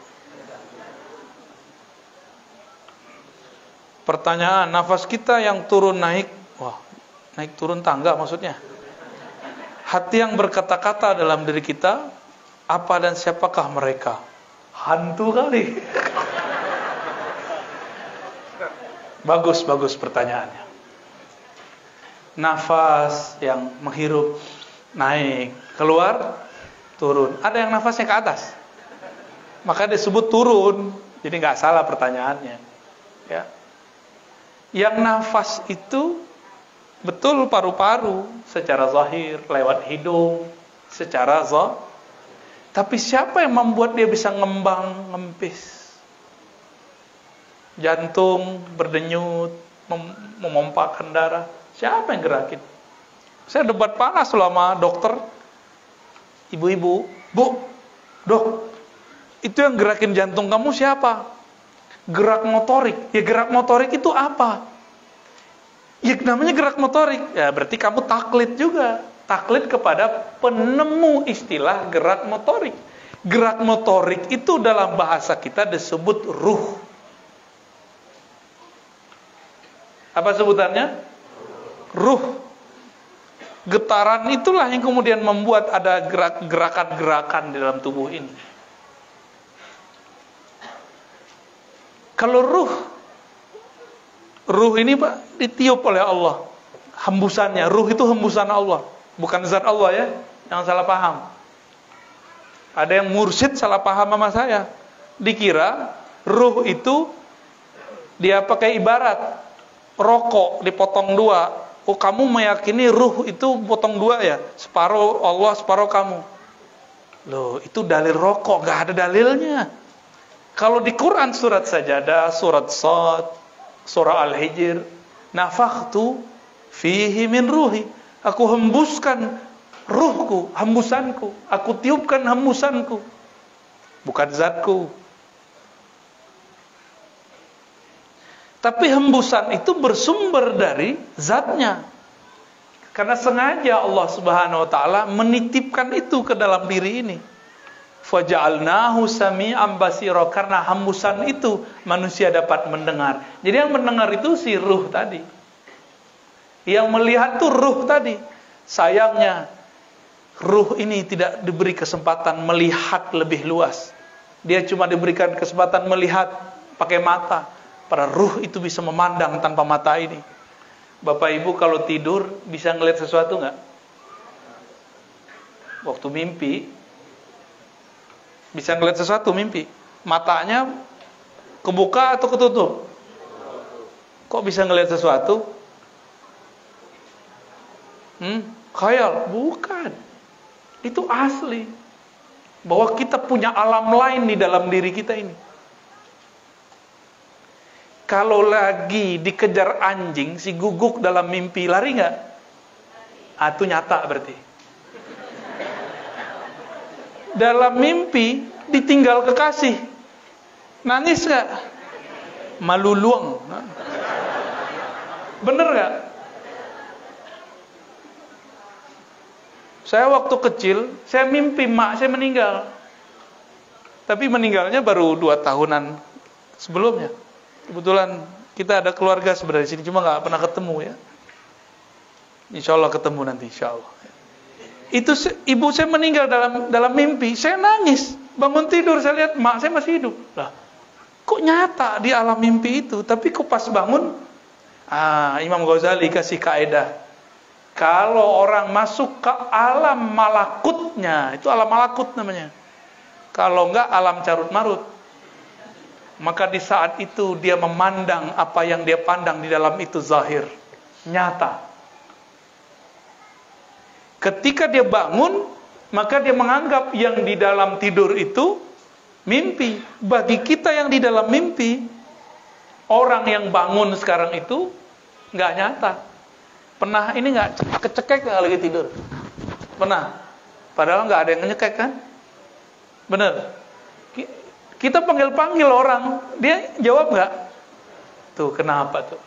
Pertanyaan, nafas kita yang turun naik, wah, naik turun tangga maksudnya. Hati yang berkata-kata dalam diri kita, apa dan siapakah mereka? Hantu kali. Bagus pertanyaannya. Nafas yang menghirup, naik, keluar, turun. Ada yang nafasnya ke atas, maka disebut turun. Jadi nggak salah pertanyaannya. Ya. Yang nafas itu betul paru-paru secara zahir, lewat hidung secara zahir. Tapi siapa yang membuat dia bisa ngembang, ngempis? Jantung berdenyut, memompakan darah. Siapa yang gerakin? Saya debat panas selama dokter. Ibu-ibu, Bu, dok, itu yang gerakin jantung kamu siapa? Gerak motorik. Ya gerak motorik itu apa? Ya namanya gerak motorik. Ya berarti kamu taklid juga. Taklid kepada penemu istilah gerak motorik. Gerak motorik itu dalam bahasa kita disebut ruh. Apa sebutannya? Ruh. Getaran itulah yang kemudian membuat ada gerakan-gerakan di dalam tubuh ini. Kalau ruh ini Pak ditiup oleh Allah. Hembusannya, ruh itu hembusan Allah, bukan zat Allah ya. Jangan salah paham. Ada yang mursyid salah paham sama saya. Dikira ruh itu dia pakai ibarat rokok dipotong dua. Oh, kamu meyakini ruh itu potong dua ya? Separuh Allah, separuh kamu. Loh, itu dalil rokok, gak ada dalilnya. Kalau di Quran surat Sajadah, surat Shad, surah Al-Hijr, nafakhtu fihi min ruhi. Aku hembuskan ruhku, hembusanku. Aku tiupkan hembusanku. Bukan zatku. Tapi hembusan itu bersumber dari zatnya. Karena sengaja Allah Subhanahu wa taala menitipkan itu ke dalam diri ini. Faja'alnahu sami'an basira, karena hembusan itu manusia dapat mendengar. Jadi yang mendengar itu si ruh tadi. Yang melihat itu ruh tadi. Sayangnya ruh ini tidak diberi kesempatan melihat lebih luas. Dia cuma diberikan kesempatan melihat pakai mata. Para ruh itu bisa memandang tanpa mata ini. Bapak Ibu kalau tidur bisa ngelihat sesuatu nggak? Waktu mimpi bisa ngelihat sesuatu mimpi. Matanya kebuka atau ketutup? Kok bisa ngelihat sesuatu? Khayal? Bukan. Itu asli. Bahwa kita punya alam lain di dalam diri kita ini. Kalau lagi dikejar anjing, si guguk dalam mimpi, lari nggak? Itu nyata berarti. Dalam mimpi, ditinggal kekasih. Nangis nggak? Maluluang. Bener nggak? Saya waktu kecil, saya mimpi mak saya meninggal. Tapi meninggalnya baru 2 tahunan sebelumnya. Kebetulan kita ada keluarga sebenarnya di sini, cuma nggak pernah ketemu ya. Insya Allah ketemu nanti, insya Allah. Itu ibu saya meninggal dalam mimpi, saya nangis. Bangun tidur saya lihat mak saya masih hidup. Lah, kok nyata di alam mimpi itu? Tapi kok pas bangun, Imam Ghazali kasih kaedah. Kalau orang masuk ke alam malakutnya, itu alam malakut namanya. Kalau enggak alam carut marut. Maka di saat itu dia memandang apa yang dia pandang di dalam itu zahir, nyata. Ketika dia bangun, maka dia menganggap yang di dalam tidur itu mimpi. Bagi kita yang di dalam mimpi, orang yang bangun sekarang itu nggak nyata. Pernah ini nggak kecekek nggak lagi tidur? Pernah. Padahal nggak ada yang ngecekek kan? Bener. Kita panggil-panggil orang, dia jawab nggak? Tuh kenapa tuh?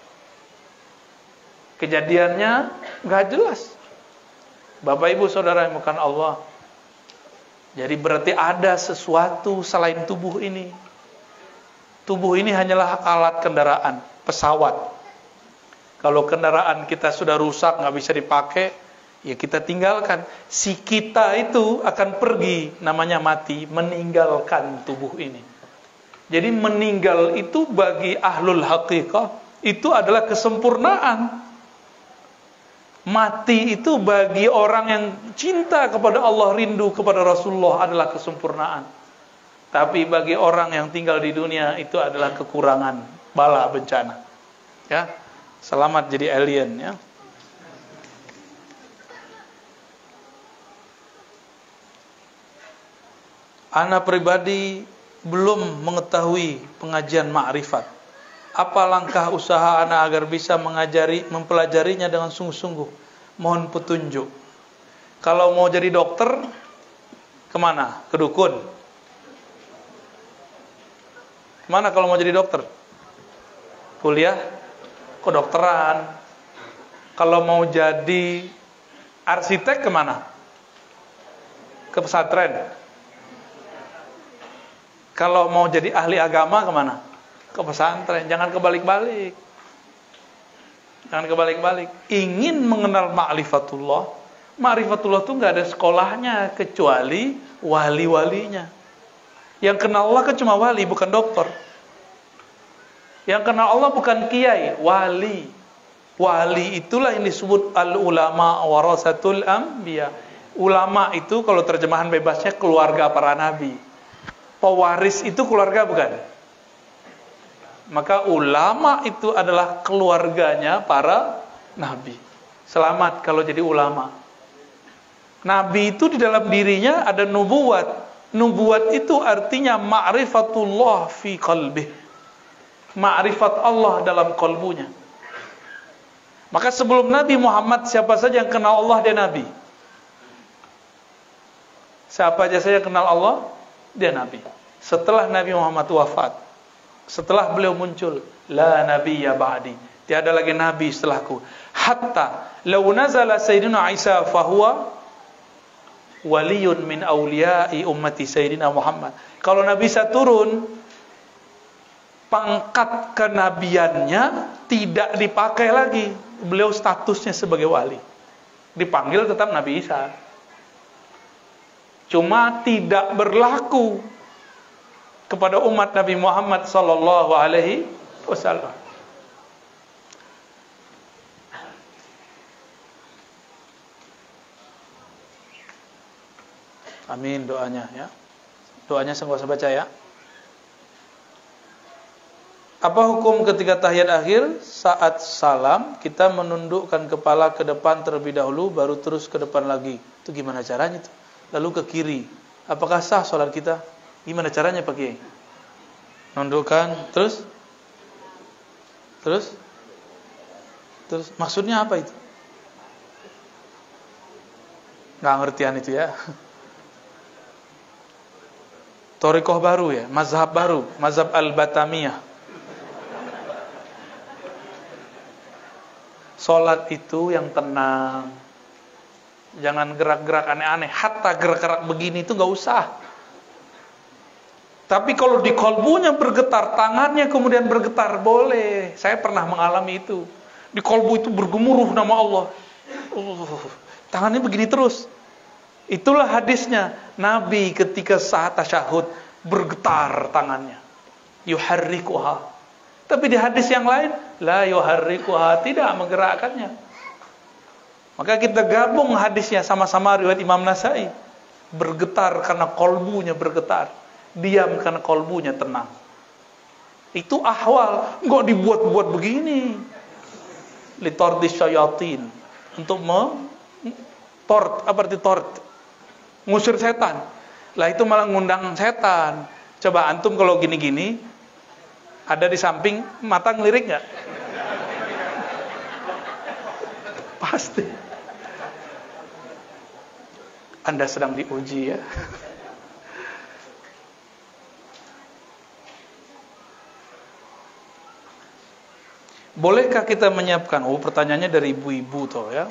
Kejadiannya nggak jelas. Bapak Ibu Saudara yang bukan Allah. Jadi berarti ada sesuatu selain tubuh ini. Tubuh ini hanyalah alat kendaraan, pesawat. Kalau kendaraan kita sudah rusak, nggak bisa dipakai, ya kita tinggalkan. Si kita itu akan pergi, namanya mati, meninggalkan tubuh ini. Jadi meninggal itu bagi ahlul haqiqah, itu adalah kesempurnaan. Mati itu bagi orang yang cinta kepada Allah, rindu kepada Rasulullah adalah kesempurnaan. Tapi bagi orang yang tinggal di dunia itu adalah kekurangan, bala bencana. Ya, selamat jadi alien ya. Ana pribadi belum mengetahui pengajian ma'rifat. Apa langkah usaha ana agar bisa mempelajarinya dengan sungguh-sungguh? Mohon petunjuk. Kalau mau jadi dokter, kemana? Ke dukun. Kemana kalau mau jadi dokter? Kuliah kedokteran. Kalau mau jadi arsitek, kemana? Ke pesantren. Kalau mau jadi ahli agama, kemana? Ke pesantren. Jangan kebalik-balik. Jangan kebalik-balik. Ingin mengenal ma'rifatullah, ma'rifatullah itu nggak ada sekolahnya kecuali wali-walinya. Yang kenal Allah kan cuma wali, bukan dokter. Yang kenal Allah bukan kiai, wali. Wali itulah yang disebut al-ulama warasatul anbiya. Ulama itu kalau terjemahan bebasnya keluarga para nabi. Pewaris itu keluarga bukan? Maka ulama itu adalah keluarganya para nabi. Selamat kalau jadi ulama. Nabi itu di dalam dirinya ada nubuat. Nubuat itu artinya ma'rifatullah fi qalbih. Ma'rifat Allah dalam kalbunya. Maka sebelum Nabi Muhammad, siapa saja yang kenal Allah, dia nabi. Siapa saja yang kenal Allah, dia nabi. Setelah Nabi Muhammad wafat, setelah beliau muncul, la nabiyya ba'di, tiada lagi nabi setelahku. Hatta law nazala sayyidina Isa fahuwa waliyun min awliya'i ummati sayyidina Muhammad. Kalau Nabi Isa turun, pangkat kenabiannya tidak dipakai lagi. Beliau statusnya sebagai wali. Dipanggil tetap Nabi Isa. Cuma tidak berlaku kepada umat Nabi Muhammad sallallahu alaihi wasallam. Amin doanya ya. Doanya saya usah baca ya. Apa hukum ketika tahiyat akhir saat salam kita menundukkan kepala ke depan terlebih dahulu baru terus ke depan lagi? Itu gimana caranya itu? Lalu ke kiri. Apakah sah salat kita? Gimana caranya Pak Kiai? Nundukkan, terus maksudnya apa itu? Nggak ngertian itu ya. Thariqah baru ya, mazhab baru, mazhab al-Batamiyah. Salat itu yang tenang. Jangan gerak-gerak aneh-aneh. Hatta gerak-gerak begini itu nggak usah. Tapi kalau di kolbunya bergetar, tangannya kemudian bergetar, boleh. Saya pernah mengalami itu. Di kolbu itu bergemuruh nama Allah. Tangannya begini terus. Itulah hadisnya. Nabi ketika saat tasyahud bergetar tangannya. Yuharrikuha. Tapi di hadis yang lain, la yuharrikuha, tidak menggerakkannya. Maka kita gabung hadisnya sama-sama riwayat Imam Nasai. Bergetar karena kolbunya bergetar. Diam karena kolbunya tenang. Itu ahwal, enggak dibuat-buat begini. Litordis syayatin, untuk tort, apa arti tort? Ngusir setan. Lah itu malah ngundang setan. Coba antum kalau gini-gini, ada di samping, mata ngelirik enggak? Pasti. Anda sedang diuji ya. Bolehkah kita menyiapkan? Pertanyaannya dari ibu-ibu toh ya.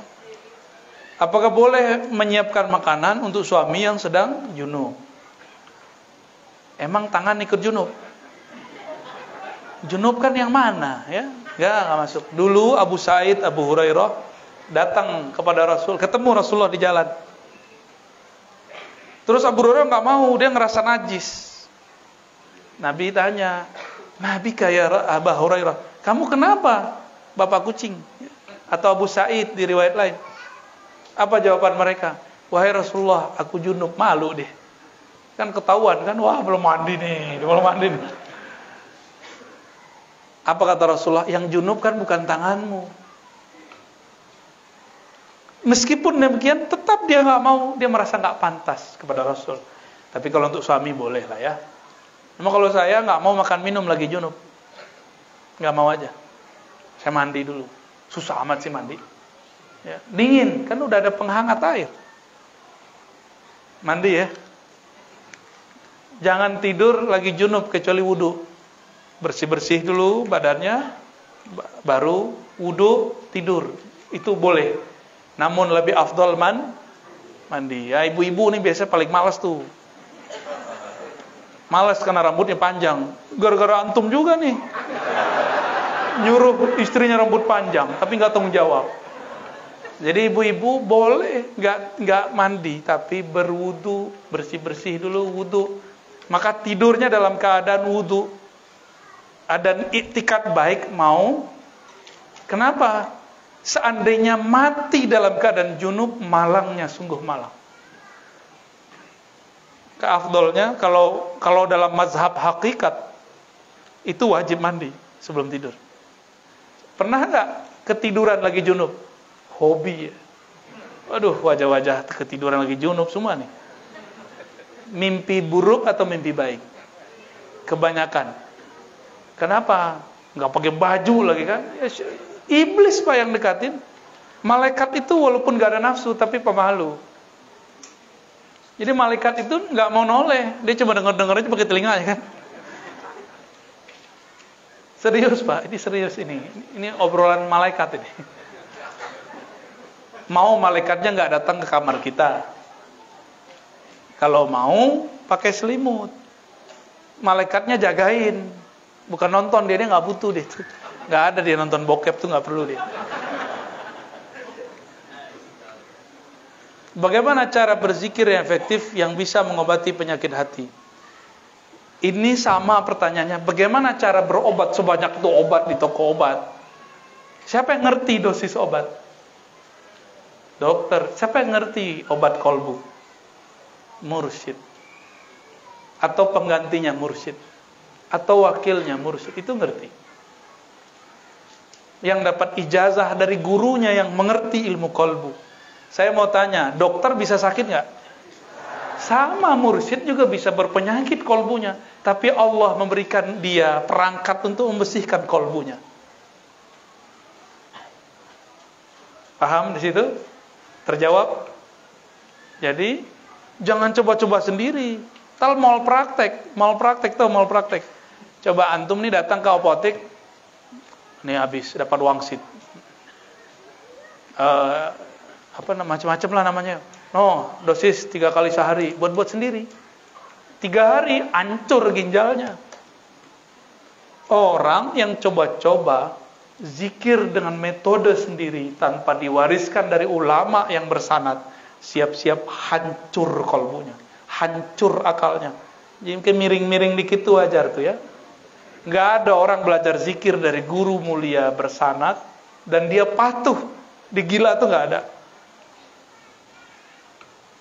Apakah boleh menyiapkan makanan untuk suami yang sedang junub? Emang tangan ikut junub? Junub kan yang mana ya? Nggak masuk. Dulu Abu Sa'id, Abu Hurairah datang kepada Rasul, ketemu Rasulullah di jalan. Terus Abu Hurairah nggak mau, dia ngerasa najis. Nabi tanya, Nabi kaya Abu Hurairah, kamu kenapa? Bapak kucing. Atau Abu Sa'id di riwayat lain. Apa jawaban mereka? Wahai Rasulullah, aku junub, malu deh. Kan ketahuan kan, wah belum mandi nih. Apa kata Rasulullah? Yang junub kan bukan tanganmu. Meskipun demikian, tetap dia nggak mau, dia merasa nggak pantas kepada Rasul. Tapi kalau untuk suami boleh lah ya. Cuma kalau saya nggak mau makan minum lagi junub, nggak mau aja. Saya mandi dulu. Susah amat sih mandi. Ya, dingin, kan udah ada penghangat air. Mandi ya. Jangan tidur lagi junub kecuali wudu. Bersih-bersih dulu badannya, baru wudu tidur. Itu boleh. Namun lebih afdal mandi. Ya, ibu-ibu nih biasanya paling malas tuh. Malas karena rambutnya panjang. Gara-gara antum juga nih. Nyuruh istrinya rambut panjang, tapi nggak tanggung jawab. Jadi ibu-ibu boleh nggak mandi, tapi berwudu, bersih-bersih dulu wudu. Maka tidurnya dalam keadaan wudu. Ada iktikad baik mau. Kenapa? Seandainya mati dalam keadaan junub, malangnya sungguh malang. Keafdolnya kalau dalam mazhab hakikat itu wajib mandi sebelum tidur. Pernah nggak ketiduran lagi junub? Hobi ya. Waduh, wajah-wajah ketiduran lagi junub semua nih. Mimpi buruk atau mimpi baik? Kebanyakan. Kenapa? Nggak pakai baju lagi kan? Ya, iblis Pak yang dekatin. Malaikat itu walaupun nggak ada nafsu tapi pemalu. Jadi malaikat itu nggak mau noleh, dia cuma denger aja pakai telinganya kan. Serius Pak, ini serius ini. Ini obrolan malaikat ini. Mau malaikatnya nggak datang ke kamar kita. Kalau mau pakai selimut. Malaikatnya jagain, bukan nonton dia nggak butuh deh. Nggak ada dia nonton bokep tuh nggak perlu dia. Bagaimana cara berzikir yang efektif yang bisa mengobati penyakit hati? Ini sama pertanyaannya, bagaimana cara berobat sebanyak itu obat di toko obat? Siapa yang ngerti dosis obat? Dokter. Siapa yang ngerti obat kolbu? Mursyid. Atau penggantinya mursyid. Atau wakilnya mursyid. Itu ngerti. Yang dapat ijazah dari gurunya yang mengerti ilmu kolbu. Saya mau tanya, dokter bisa sakit nggak? Sama, mursyid juga bisa berpenyakit kolbunya. Tapi Allah memberikan dia perangkat untuk membersihkan kolbunya. Paham di situ? Terjawab? Jadi, jangan coba-coba sendiri. Tal mal praktek tuh mal praktek. Coba antum nih datang ke apotek, nih habis dapat wangsit. Macam-macam lah namanya. Dosis 3 kali sehari, buat sendiri. 3 hari hancur ginjalnya. Orang yang coba-coba zikir dengan metode sendiri tanpa diwariskan dari ulama yang bersanad, siap-siap hancur kolbunya, hancur akalnya. Jadi mungkin miring-miring dikit tuh wajar tuh ya. Nggak ada orang belajar zikir dari guru mulia bersanad dan dia patuh, digila tuh nggak ada.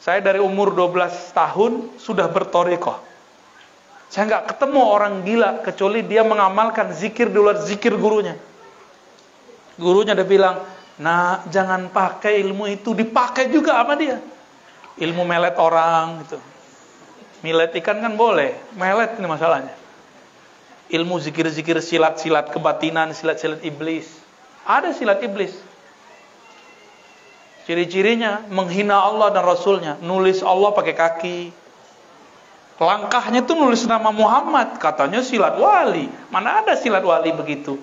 Saya dari umur 12 tahun sudah bertorikoh. Saya nggak ketemu orang gila kecuali dia mengamalkan zikir di luar zikir gurunya. Gurunya udah bilang, nah jangan pakai ilmu itu, dipakai juga sama dia. Ilmu melet orang gitu. Milet ikan kan boleh, melet ini masalahnya. Ilmu zikir-zikir silat-silat kebatinan, silat-silat iblis. Ada silat iblis. Ciri-cirinya menghina Allah dan Rasulnya, nulis Allah pakai kaki. Langkahnya tuh nulis nama Muhammad, katanya silat wali. Mana ada silat wali begitu?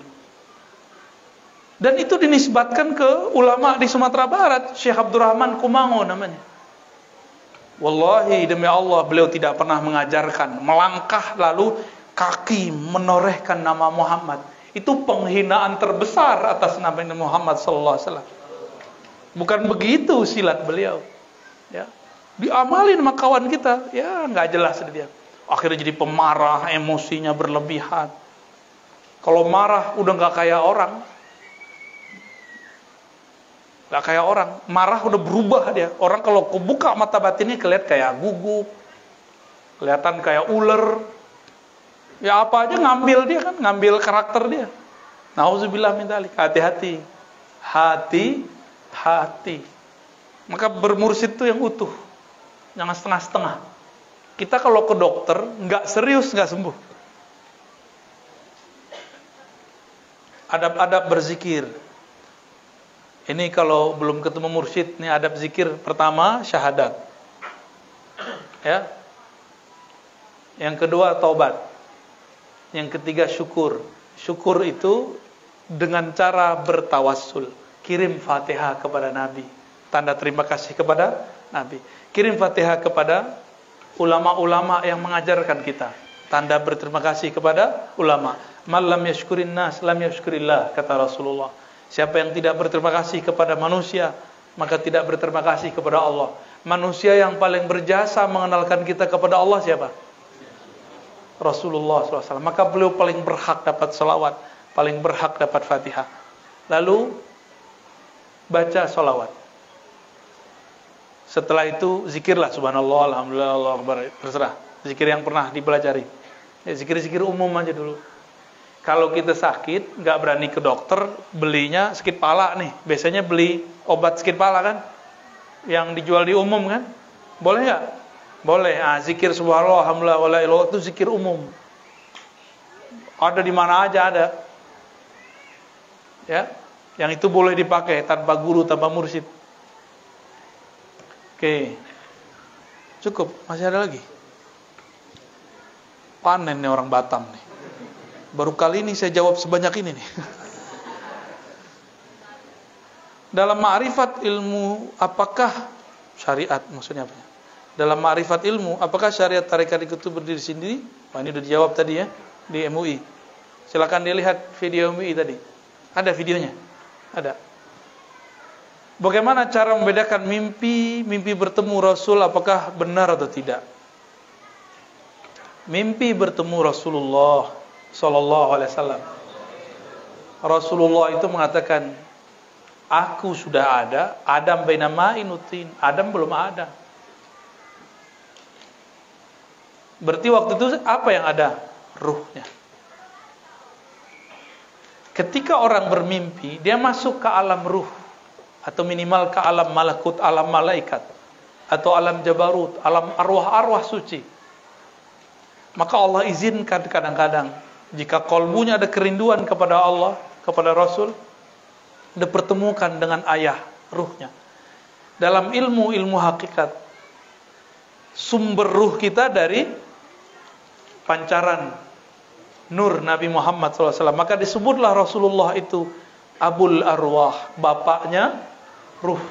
Dan itu dinisbatkan ke ulama di Sumatera Barat, Syekh Abdurrahman Kumango namanya. Wallahi demi Allah, beliau tidak pernah mengajarkan melangkah lalu kaki menorehkan nama Muhammad. Itu penghinaan terbesar atas nama Muhammad sallallahu alaihi wasallam. Bukan begitu silat beliau. Ya. Diamalin sama kawan kita, ya nggak jelas dia. Akhirnya jadi pemarah, emosinya berlebihan. Kalau marah udah nggak kayak orang. Gak kayak orang, marah udah berubah dia. Orang kalau kebuka mata batinnya kelihatan kayak guguk, kelihatan kayak ular. Ya apa aja ngambil dia kan, ngambil karakter dia. Nauzubillah min dzalik. Hati-hati. Hati-hati. Maka bermursyid itu yang utuh. Jangan setengah-setengah. Kita kalau ke dokter nggak serius nggak sembuh. Adab-adab berzikir. Ini kalau belum ketemu mursyid, ini adab zikir pertama syahadat. Ya. Yang kedua taubat. Yang ketiga syukur. Syukur itu dengan cara bertawassul. Kirim Fatihah kepada Nabi. Tanda terima kasih kepada Nabi. Kirim Fatihah kepada ulama-ulama yang mengajarkan kita. Tanda berterima kasih kepada ulama. Man lam yashkurin nas lam yashkurillah, kata Rasulullah. Siapa yang tidak berterima kasih kepada manusia, maka tidak berterima kasih kepada Allah. Manusia yang paling berjasa mengenalkan kita kepada Allah siapa? Rasulullah SAW. Maka beliau paling berhak dapat salawat, paling berhak dapat Fatihah. Lalu baca salawat. Setelah itu zikirlah subhanallah, alhamdulillah, Allahu akbar, terserah. Zikir yang pernah dipelajari. Ya, zikir-zikir umum aja dulu. Kalau kita sakit, nggak berani ke dokter, belinya sakit pala nih. Biasanya beli obat sakit pala kan, yang dijual di umum kan, boleh nggak? Boleh. Zikir subhanallah, alhamdulillah, wala ilaha illallah itu zikir umum. Ada di mana aja ada. Ya, yang itu boleh dipakai tanpa guru, tanpa mursyid. Oke, cukup. Masih ada lagi. Panen nih orang Batam nih. Baru kali ini saya jawab sebanyak ini nih. Dalam ma'rifat ilmu, apakah syariat maksudnya apa? Dalam ma'rifat ilmu, apakah syariat tarekat itu berdiri sendiri? Wah, ini udah dijawab tadi ya di MUI. Silakan dilihat video MUI tadi. Ada videonya? Ada. Bagaimana cara membedakan mimpi bertemu Rasul, apakah benar atau tidak? Mimpi bertemu Rasulullah Sallallahu Alaihi Wasallam. Rasulullah itu mengatakan, aku sudah ada, Adam baina ma'in utin. Adam belum ada. Berarti waktu itu apa yang ada? Ruhnya. Ketika orang bermimpi, dia masuk ke alam ruh, atau minimal ke alam malakut, alam malaikat, atau alam jabarut, alam arwah-arwah suci. Maka Allah izinkan kadang-kadang, jika kolbunya ada kerinduan kepada Allah, kepada Rasul, dipertemukan dengan ayah ruhnya. Dalam ilmu hakikat, sumber ruh kita dari pancaran nur Nabi Muhammad SAW. Maka disebutlah Rasulullah itu Abul Arwah, bapaknya ruh.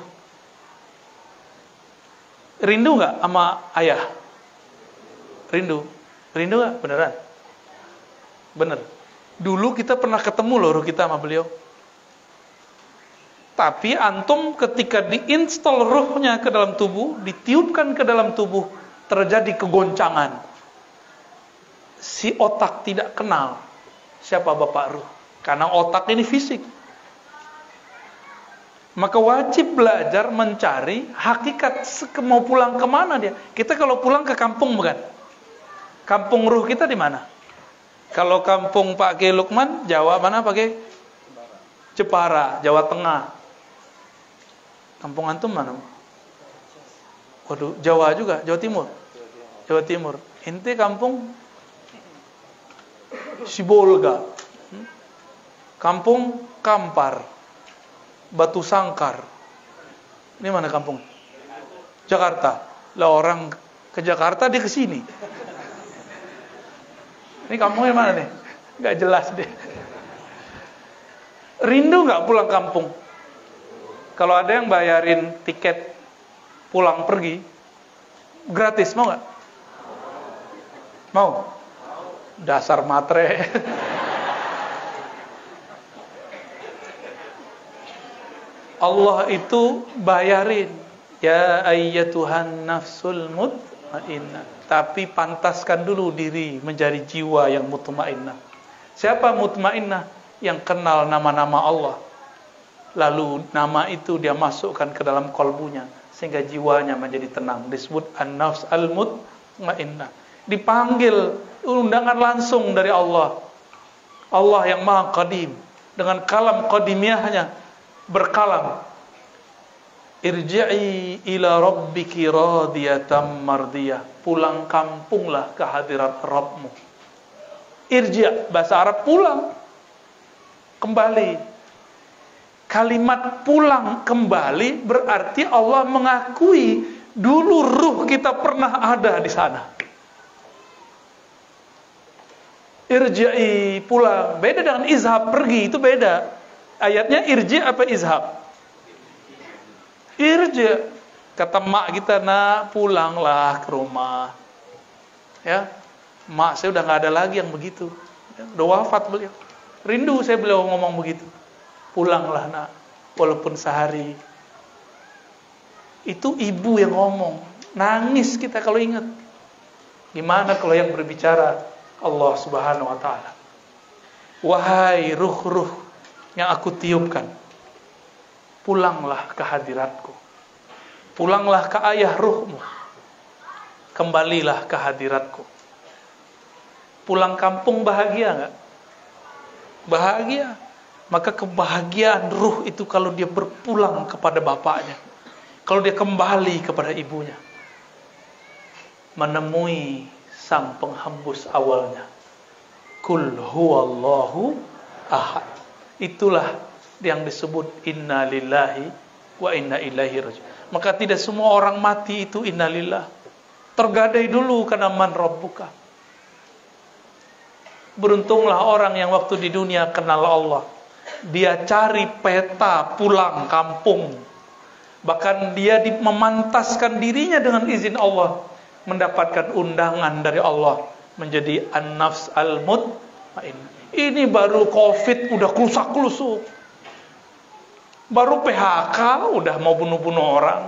Rindu nggak sama ayah? Rindu nggak? Beneran? Bener. Dulu kita pernah ketemu loh ruh kita sama beliau. Tapi antum ketika diinstal ruhnya ke dalam tubuh, ditiupkan ke dalam tubuh, terjadi kegoncangan. Si otak tidak kenal siapa bapak ruh, karena otak ini fisik. Maka wajib belajar mencari hakikat mau pulang kemana dia. Kita kalau pulang ke kampung bukan? Kampung ruh kita di mana? Kalau kampung Pak Kiai Lukman, Jawa mana pakai? Jepara, Jawa Tengah. Kampung antum mana? Waduh, Jawa juga, Jawa Timur. Jawa Timur. Inti kampung Sibolga. Kampung Kampar. Batu Sangkar. Ini mana kampung? Jakarta. Lah orang ke Jakarta dia ke sini. Ini kampungnya mana nih? Gak jelas deh. Rindu nggak pulang kampung? Kalau ada yang bayarin tiket pulang pergi gratis, mau nggak? Mau? Dasar matre. Allah itu bayarin, ya ayyatuhan nafsul mutmainnah. Tapi pantaskan dulu diri menjadi jiwa yang mutmainnah. Siapa mutmainnah? Yang kenal nama-nama Allah. Lalu nama itu dia masukkan ke dalam kolbunya sehingga jiwanya menjadi tenang. Disebut an-nafs al-mutmainnah. Dipanggil undangan langsung dari Allah. Allah yang Maha Qadim dengan kalam qadimiyahnya berkalam, irji'i ila rabbiki radiyatan mardiyah. Pulang kampunglah ke hadirat Rabbmu. Irji', bahasa Arab pulang, kembali. Kalimat pulang kembali berarti Allah mengakui dulu ruh kita pernah ada di sana. Irji'i, pulang. Beda dengan izhab, pergi, itu beda. Ayatnya irji' apa izhab? Irji'. Kata mak kita, nak pulanglah ke rumah. Ya, mak saya udah nggak ada lagi yang begitu. Udah wafat beliau. Rindu saya beliau ngomong begitu. Pulanglah nak, walaupun sehari. Itu ibu yang ngomong. Nangis kita kalau ingat. Gimana kalau yang berbicara Allah Subhanahu wa ta'ala? Wahai ruh-ruh yang aku tiupkan, pulanglah ke hadiratku. Pulanglah ke ayah ruhmu. Kembalilah ke hadiratku. Pulang kampung bahagia enggak? Bahagia. Maka kebahagiaan ruh itu kalau dia berpulang kepada bapaknya, kalau dia kembali kepada ibunya, menemui sang penghembus awalnya. Kul huwallahu ahad. Itulah yang disebut inna lillahi wa inna ilaihi raji'un. Maka tidak semua orang mati itu innalillah. Tergadai dulu karena man rabbuka. Beruntunglah orang yang waktu di dunia kenal Allah. Dia cari peta pulang kampung. Bahkan dia memantaskan dirinya dengan izin Allah, mendapatkan undangan dari Allah menjadi an-nafs al-mutmainnah. Ini baru COVID udah klusak-klusuk. Baru PHK udah mau bunuh-bunuh orang.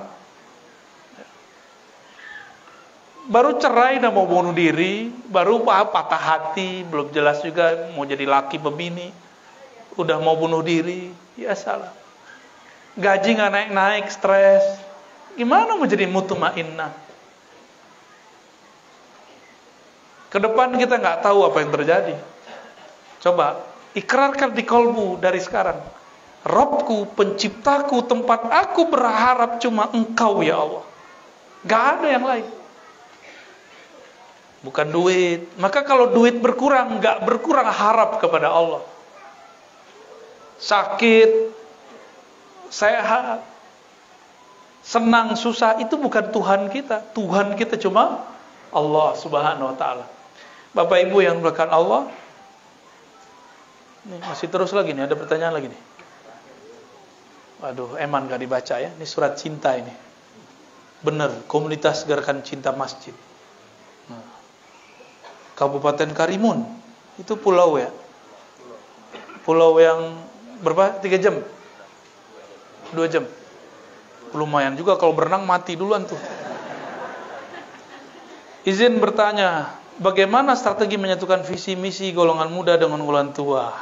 Baru cerai udah mau bunuh diri. Baru patah hati, belum jelas juga mau jadi laki bebini, udah mau bunuh diri. Ya salah. Gaji gak naik-naik, stres. Gimana mau jadi mutmainnah? Kedepan kita gak tahu apa yang terjadi. Coba ikrarkan di kolbu dari sekarang. Rabbku, penciptaku, tempat aku berharap cuma Engkau ya Allah. Gak ada yang lain. Bukan duit. Maka kalau duit berkurang, gak berkurang harap kepada Allah. Sakit, sehat, senang, susah, itu bukan Tuhan kita. Tuhan kita cuma Allah Subhanahu wa ta'ala. Bapak Ibu yang dimuliakan Allah, ini masih terus lagi nih, ada pertanyaan lagi nih. Waduh, eman gak dibaca ya. Ini surat cinta ini. Bener, komunitas gerakan cinta masjid. Nah, Kabupaten Karimun, itu pulau ya. Pulau yang berapa? 3 jam? 2 jam? Lumayan juga kalau berenang mati duluan tuh. Izin bertanya, bagaimana strategi menyatukan visi misi golongan muda dengan golongan tua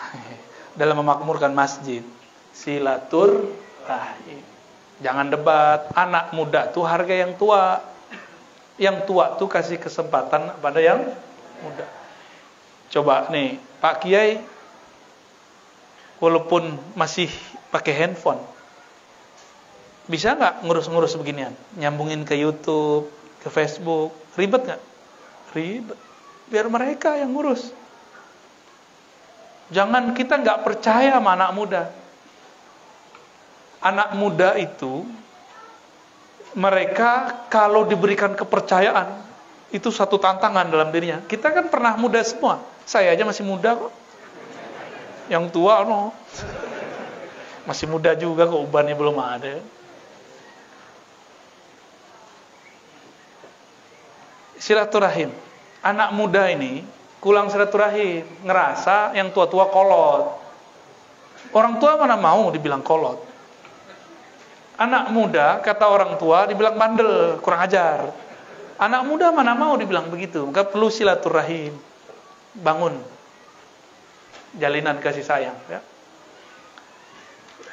dalam memakmurkan masjid? Silaturahim. Jangan debat. Anak muda tuh harga yang tua. Yang tua tuh kasih kesempatan pada yang muda. Coba nih, Pak Kiai walaupun masih pakai handphone, bisa nggak ngurus-ngurus beginian? Nyambungin ke YouTube, ke Facebook, ribet nggak? Ribet. Biar mereka yang ngurus. Jangan kita nggak percaya sama anak muda. Anak muda itu, mereka kalau diberikan kepercayaan, itu satu tantangan dalam dirinya. Kita kan pernah muda semua. Saya aja masih muda kok. Yang tua no. Masih muda juga kok, ubannya belum ada. Silaturahim. Anak muda ini kurang silaturahim, ngerasa yang tua-tua kolot. Orang tua mana mau dibilang kolot. Anak muda kata orang tua dibilang bandel, kurang ajar. Anak muda mana mau dibilang begitu. Maka perlu silaturahim. Bangun jalinan kasih sayang, ya.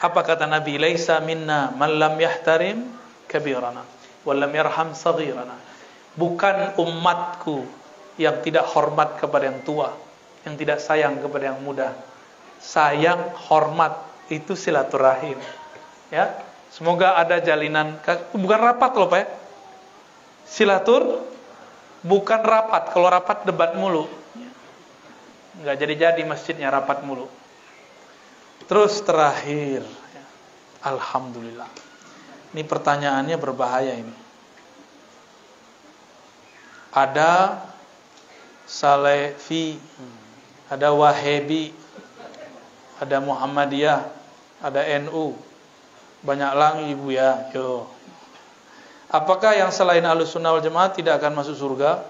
Apa kata Nabi? Laisa minna man lam yahtarim kabirana wa lam yarham saghirana. Bukan umatku yang tidak hormat kepada yang tua, yang tidak sayang kepada yang muda. Sayang, hormat itu silaturahim. Ya. Semoga ada jalinan, bukan rapat loh Pak ya. Silatur bukan rapat. Kalau rapat debat mulu. Enggak jadi-jadi masjidnya, rapat mulu. Terus terakhir, alhamdulillah. Ini pertanyaannya berbahaya ini. Ada Salafi, ada Wahabi, ada Muhammadiyah, ada NU. Banyak lagi ibu ya. Yo. Apakah yang selain Ahlussunnah wal Jamaah tidak akan masuk surga?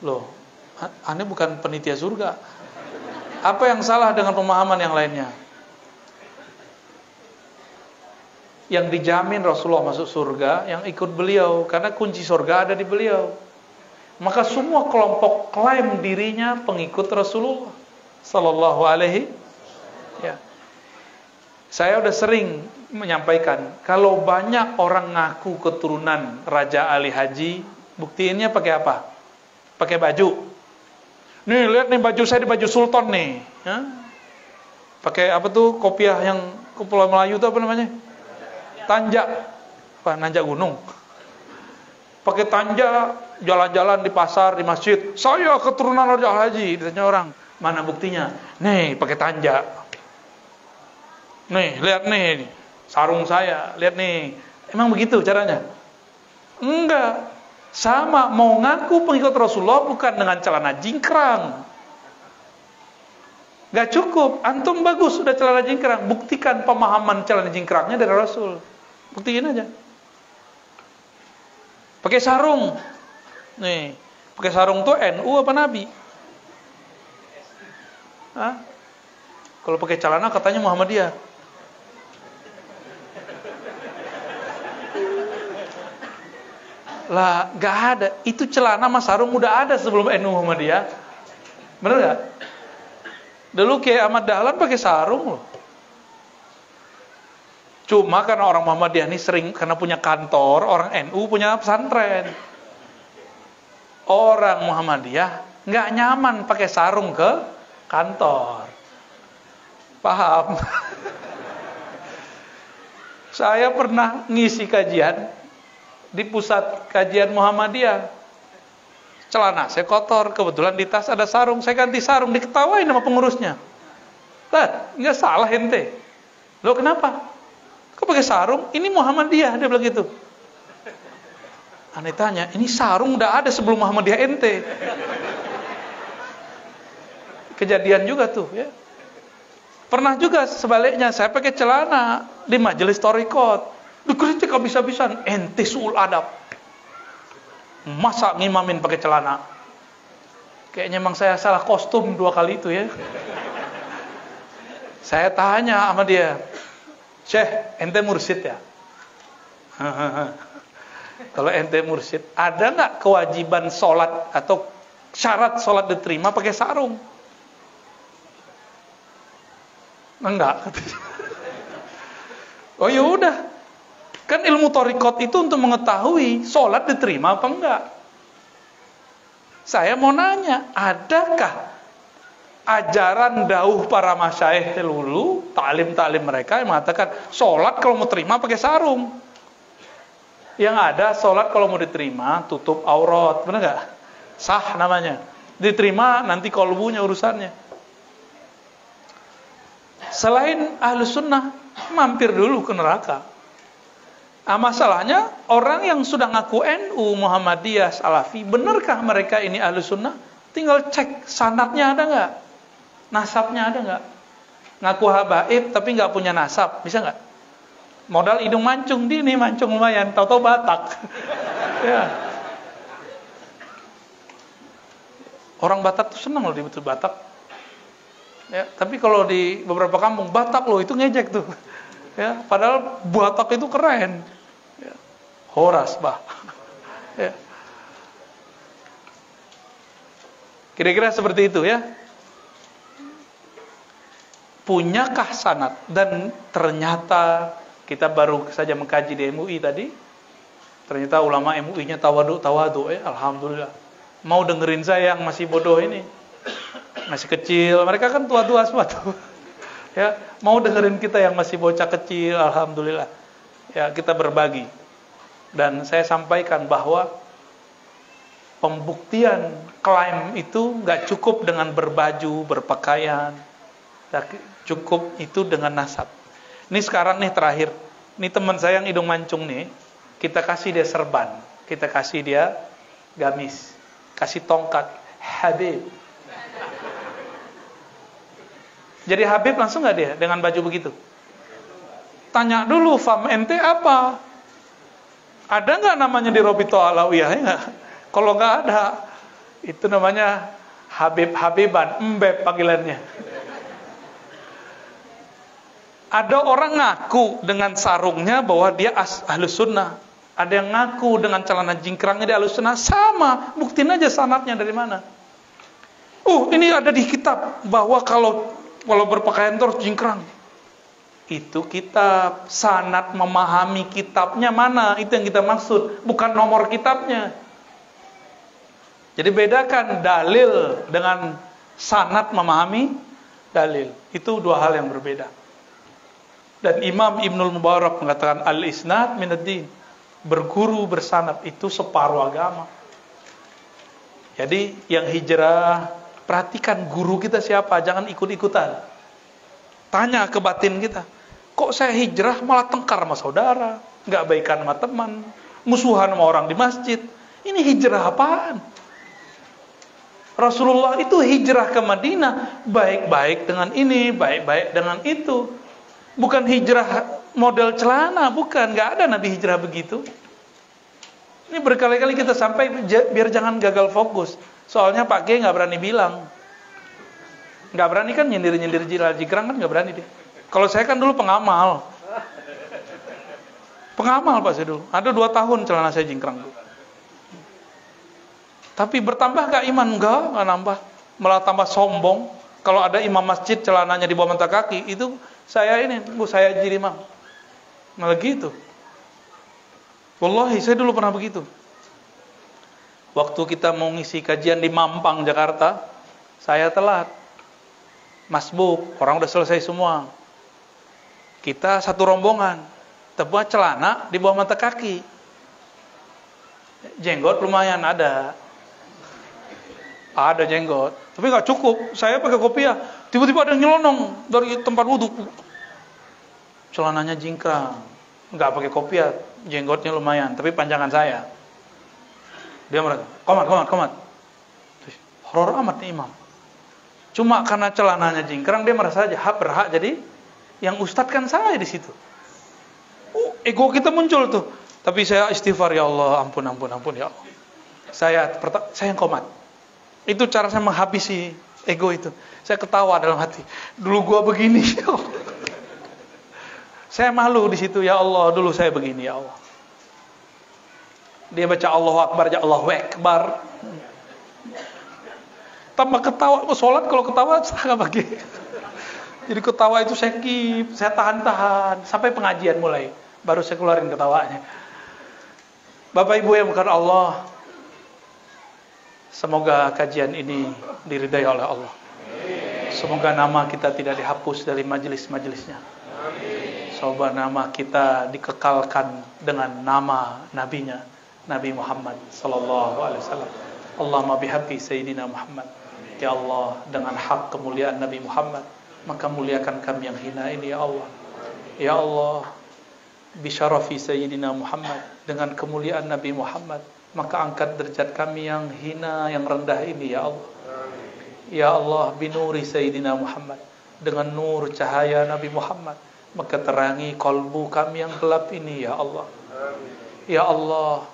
Loh, aneh bukan penitia surga. Apa yang salah dengan pemahaman yang lainnya? Yang dijamin Rasulullah masuk surga, yang ikut beliau, karena kunci surga ada di beliau. Maka semua kelompok klaim dirinya pengikut Rasulullah sallallahu alaihi. Ya. Saya udah sering menyampaikan, kalau banyak orang ngaku keturunan Raja Ali Haji, buktiinnya pakai apa? Pakai baju. Nih lihat nih baju saya, di baju sultan nih. Ya. Pakai apa tuh kopiah yang Kepulauan Melayu itu apa namanya? Tanjak, apa, nanjak gunung. Pakai tanjak, jalan-jalan di pasar, di masjid. Saya keturunan Raja Haji. Ditanya orang, mana buktinya? Nih, pakai tanjak. Nih, lihat nih, sarung saya. Lihat nih. Emang begitu caranya? Enggak. Sama, mau ngaku pengikut Rasulullah bukan dengan celana jingkrang. Gak cukup. Antum bagus sudah celana jingkrang. Buktikan pemahaman celana jingkrangnya dari Rasul. Buktiin aja. Pakai sarung. Nih, pakai sarung tuh NU apa Nabi? Hah? Kalau pakai celana katanya Muhammadiyah. Lah, gak ada. Itu celana sama sarung udah ada sebelum NU Muhammadiyah. Bener gak? Dulu Kiai Ahmad Dahlan pakai sarung loh. Cuma karena orang Muhammadiyah ini sering, karena punya kantor, orang NU punya pesantren. Orang Muhammadiyah nggak nyaman pakai sarung ke kantor. Paham? Saya pernah ngisi kajian di pusat kajian Muhammadiyah. Celana saya kotor, kebetulan di tas ada sarung, saya ganti sarung, diketawain sama pengurusnya. Lah, nggak salah ente. Loh kenapa? Kok pakai sarung? Ini Muhammadiyah, dia bilang gitu. Aneh tanya, ini sarung udah ada sebelum Muhammadiyah ente. Kejadian juga tuh ya. Pernah juga sebaliknya, saya pakai celana di majelis thariqat. Dikritik habis-habisan, ente suul adab. Masa ngimamin pakai celana? Kayaknya emang saya salah kostum 2 kali itu ya. Saya tanya sama dia, Syekh, ente mursyid ya? Kalau ente mursyid, ada nggak kewajiban sholat atau syarat sholat diterima pakai sarung? Enggak. Oh ya udah, kan ilmu thariqat itu untuk mengetahui sholat diterima apa enggak. Saya mau nanya, adakah ajaran dauh para masyayikh dulu, taklim-taklim mereka yang mengatakan sholat kalau mau terima pakai sarung? Yang ada sholat kalau mau diterima tutup aurat, benar nggak? Sah namanya. Diterima nanti kolbunya urusannya. Selain Ahlus Sunnah, mampir dulu ke neraka. Nah, masalahnya orang yang sudah ngaku NU, Muhammadiyah, Salafi, benarkah mereka ini Ahlus Sunnah? Tinggal cek sanadnya ada nggak? Nasabnya ada nggak? Ngaku habaib tapi nggak punya nasab, bisa nggak? Modal hidung mancung, dia nih mancung lumayan, tahu-tahu Batak. Ya. Orang Batak tuh senang loh disebut Batak. Ya, tapi kalau di beberapa kampung Batak loh itu ngejek tuh. Ya, padahal Batak itu keren. Ya. Horas, bah. Ya. Kira-kira seperti itu ya. Punyakah sanad? Dan ternyata kita baru saja mengkaji di MUI tadi. Ternyata ulama MUI-nya tawadu ya, alhamdulillah. Mau dengerin saya yang masih bodoh ini. Masih kecil, mereka kan tua-tua semua tuh. Ya, mau dengerin kita yang masih bocah kecil, alhamdulillah. Ya, kita berbagi. Dan saya sampaikan bahwa pembuktian klaim itu nggak cukup dengan berbaju, berpakaian. Cukup itu dengan nasab. Ini sekarang nih terakhir. Ini teman saya yang hidung mancung nih, kita kasih dia serban, kita kasih dia gamis, kasih tongkat, Habib. Jadi Habib langsung nggak dia dengan baju begitu? Tanya dulu, fam ente apa? Ada nggak namanya di Robito Alawiyah? Ya? Kalau nggak ada, itu namanya Habiban, Mbeb panggilannya. Ada orang ngaku dengan sarungnya bahwa dia ahlus sunnah. Ada yang ngaku dengan celana jingkrangnya dia ahlus sunnah. Sama, buktiin aja sanadnya dari mana. Ini ada di kitab bahwa kalau berpakaian terus jingkrang. Itu kitab, sanad memahami kitabnya mana, itu yang kita maksud, bukan nomor kitabnya. Jadi bedakan dalil dengan sanad memahami dalil. Itu dua hal yang berbeda. Dan Imam Ibnul Mubarak mengatakan al-isnad minad-din. Berguru bersanad itu separuh agama. Jadi yang hijrah, perhatikan guru kita siapa, jangan ikut-ikutan. Tanya ke batin kita. Kok saya hijrah malah tengkar sama saudara, nggak baikan sama teman, musuhan sama orang di masjid. Ini hijrah apaan? Rasulullah itu hijrah ke Madinah, baik-baik dengan ini, baik-baik dengan itu. Bukan hijrah model celana, bukan. Nggak ada Nabi hijrah begitu. Ini berkali-kali kita sampai biar jangan gagal fokus. Soalnya Pak G nggak berani bilang. Nggak berani kan nyindir-nyindir jingkrang kan nggak berani dia. Kalau saya kan dulu pengamal. Pengamal Pak saya dulu. Ada 2 tahun celana saya jingkrang dulu. Tapi bertambah nggak iman? Nggak nambah. Malah tambah sombong. Kalau ada imam masjid celananya di bawah mata kaki, itu saya jadi imam. Malah gitu. Wallahi saya dulu pernah begitu. Waktu kita mau ngisi kajian di Mampang, Jakarta, saya telat. Masbuk, orang udah selesai semua. Kita satu rombongan, tebak celana di bawah mata kaki. Jenggot lumayan ada jenggot, tapi nggak cukup. Saya pakai kopiah, tiba-tiba ada yang nyelonong dari tempat wudhu. Celananya jingkrang, nggak pakai kopiah, jenggotnya lumayan, tapi panjangan saya. Dia merasa, komat. Horor amat nih imam. Cuma karena celananya jingkrang, dia merasa aja berhak jadi yang ustadz kan saya di situ. Ego kita muncul tuh. Tapi saya istighfar, ya Allah, ampun ya Allah. Saya yang komat. Itu cara saya menghabisi ego itu. Saya ketawa dalam hati. Dulu gua begini, ya Allah. Saya malu di situ, ya Allah, dulu saya begini, ya Allah. Dia baca Allahu Akbar, ya Allahu Akbar. Tambah ketawa, sholat kalau ketawa saya nggak bagi. Jadi ketawa itu saya tahan-tahan sampai pengajian mulai, baru saya keluarin ketawanya. Bapak Ibu yang bukan Allah, semoga kajian ini diridai oleh Allah. Semoga nama kita tidak dihapus dari majelis-majelisnya. Semoga nama kita dikekalkan dengan nama nabinya, Nabi Muhammad sallallahu alaihi wasallam. Allahumma bihaqqi sayyidina Muhammad. Ya Allah, dengan hak kemuliaan Nabi Muhammad, maka muliakan kami yang hina ini, ya Allah. Ya Allah, bisyarafi sayyidina Muhammad, dengan kemuliaan Nabi Muhammad, maka angkat derajat kami yang hina, yang rendah ini, ya Allah. Ya Allah, binuri sayyidina Muhammad, dengan nur cahaya Nabi Muhammad. Maka terangi kalbu kami yang gelap ini ya Allah. Ya Allah,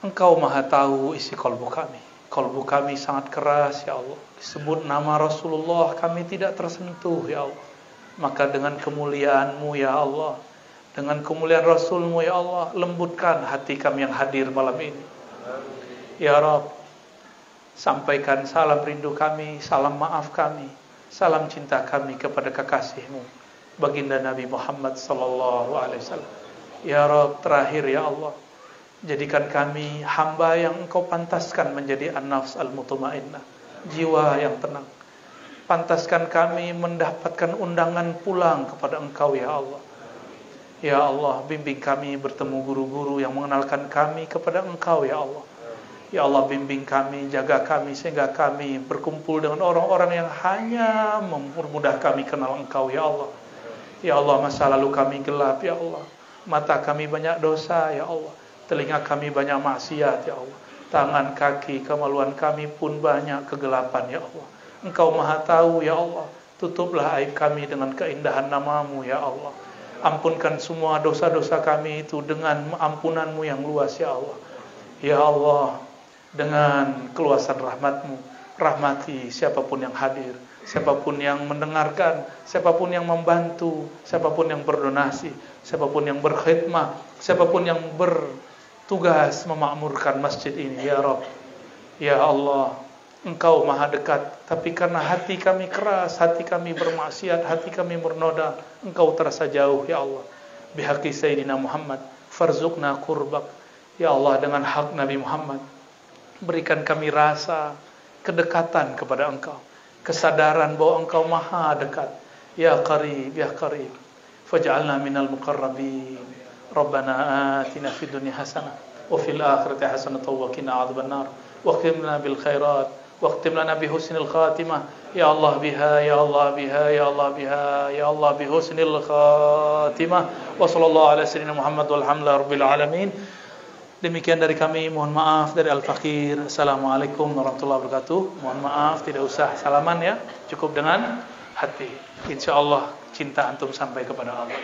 Engkau maha tahu isi kalbu kami. Kalbu kami sangat keras ya Allah. Disebut nama Rasulullah kami tidak tersentuh ya Allah. Maka dengan kemuliaan-Mu ya Allah, dengan kemuliaan Rasul-Mu ya Allah, lembutkan hati kami yang hadir malam ini. Ya Rabb, sampaikan salam rindu kami, salam maaf kami, salam cinta kami kepada kekasih-Mu, baginda Nabi Muhammad sallallahu alaihi wasallam. Ya Rabb, terakhir ya Allah, jadikan kami hamba yang Engkau pantaskan menjadi an-nafs al-mutmainnah, jiwa yang tenang. Pantaskan kami mendapatkan undangan pulang kepada Engkau ya Allah. Ya Allah, bimbing kami bertemu guru-guru yang mengenalkan kami kepada Engkau ya Allah. Ya Allah, bimbing kami, jaga kami sehingga kami berkumpul dengan orang-orang yang hanya mempermudah kami kenal Engkau ya Allah. Ya Allah, masa lalu kami gelap ya Allah. Mata kami banyak dosa ya Allah. Telinga kami banyak maksiat ya Allah. Tangan, kaki, kemaluan kami pun banyak kegelapan ya Allah. Engkau maha tahu ya Allah. Tutuplah aib kami dengan keindahan nama-Mu ya Allah. Ampunkan semua dosa-dosa kami itu dengan ampunan-Mu yang luas ya Allah. Ya Allah, dengan keluasan rahmat-Mu, rahmati siapapun yang hadir, siapapun yang mendengarkan, siapapun yang membantu, siapapun yang berdonasi, siapapun yang berkhidmah, siapapun yang bertugas memakmurkan masjid ini ya Rabb. Ya Allah, Engkau maha dekat, tapi karena hati kami keras, hati kami bermaksiat, hati kami bernoda, Engkau terasa jauh ya Allah. Bihaqi Sayyidina Muhammad farzuqna qurbak. Ya Allah, dengan hak Nabi Muhammad, berikan kami rasa kedekatan kepada Engkau, kesadaran bahwa Engkau maha dekat. Ya qarib, ya qarib, faj'alna minal muqarrabin. Rabbana atina fid dunya hasanah wa fil akhirati hasanah wa qina adzabannar. Waqtim lana bil khairat waqtim lana bi husnil khatimah. Ya Allah biha, ya Allah biha, ya Allah biha, ya Allah bi husnil khatimah. Wa sallallahu ala sayyidina Muhammad walhamdulillahi rabbil alamin. Demikian dari kami, mohon maaf dari Al-Fakir. Assalamualaikum warahmatullahi wabarakatuh. Mohon maaf, tidak usah salaman ya, cukup dengan hati. Insyaallah cinta antum sampai kepada Allah.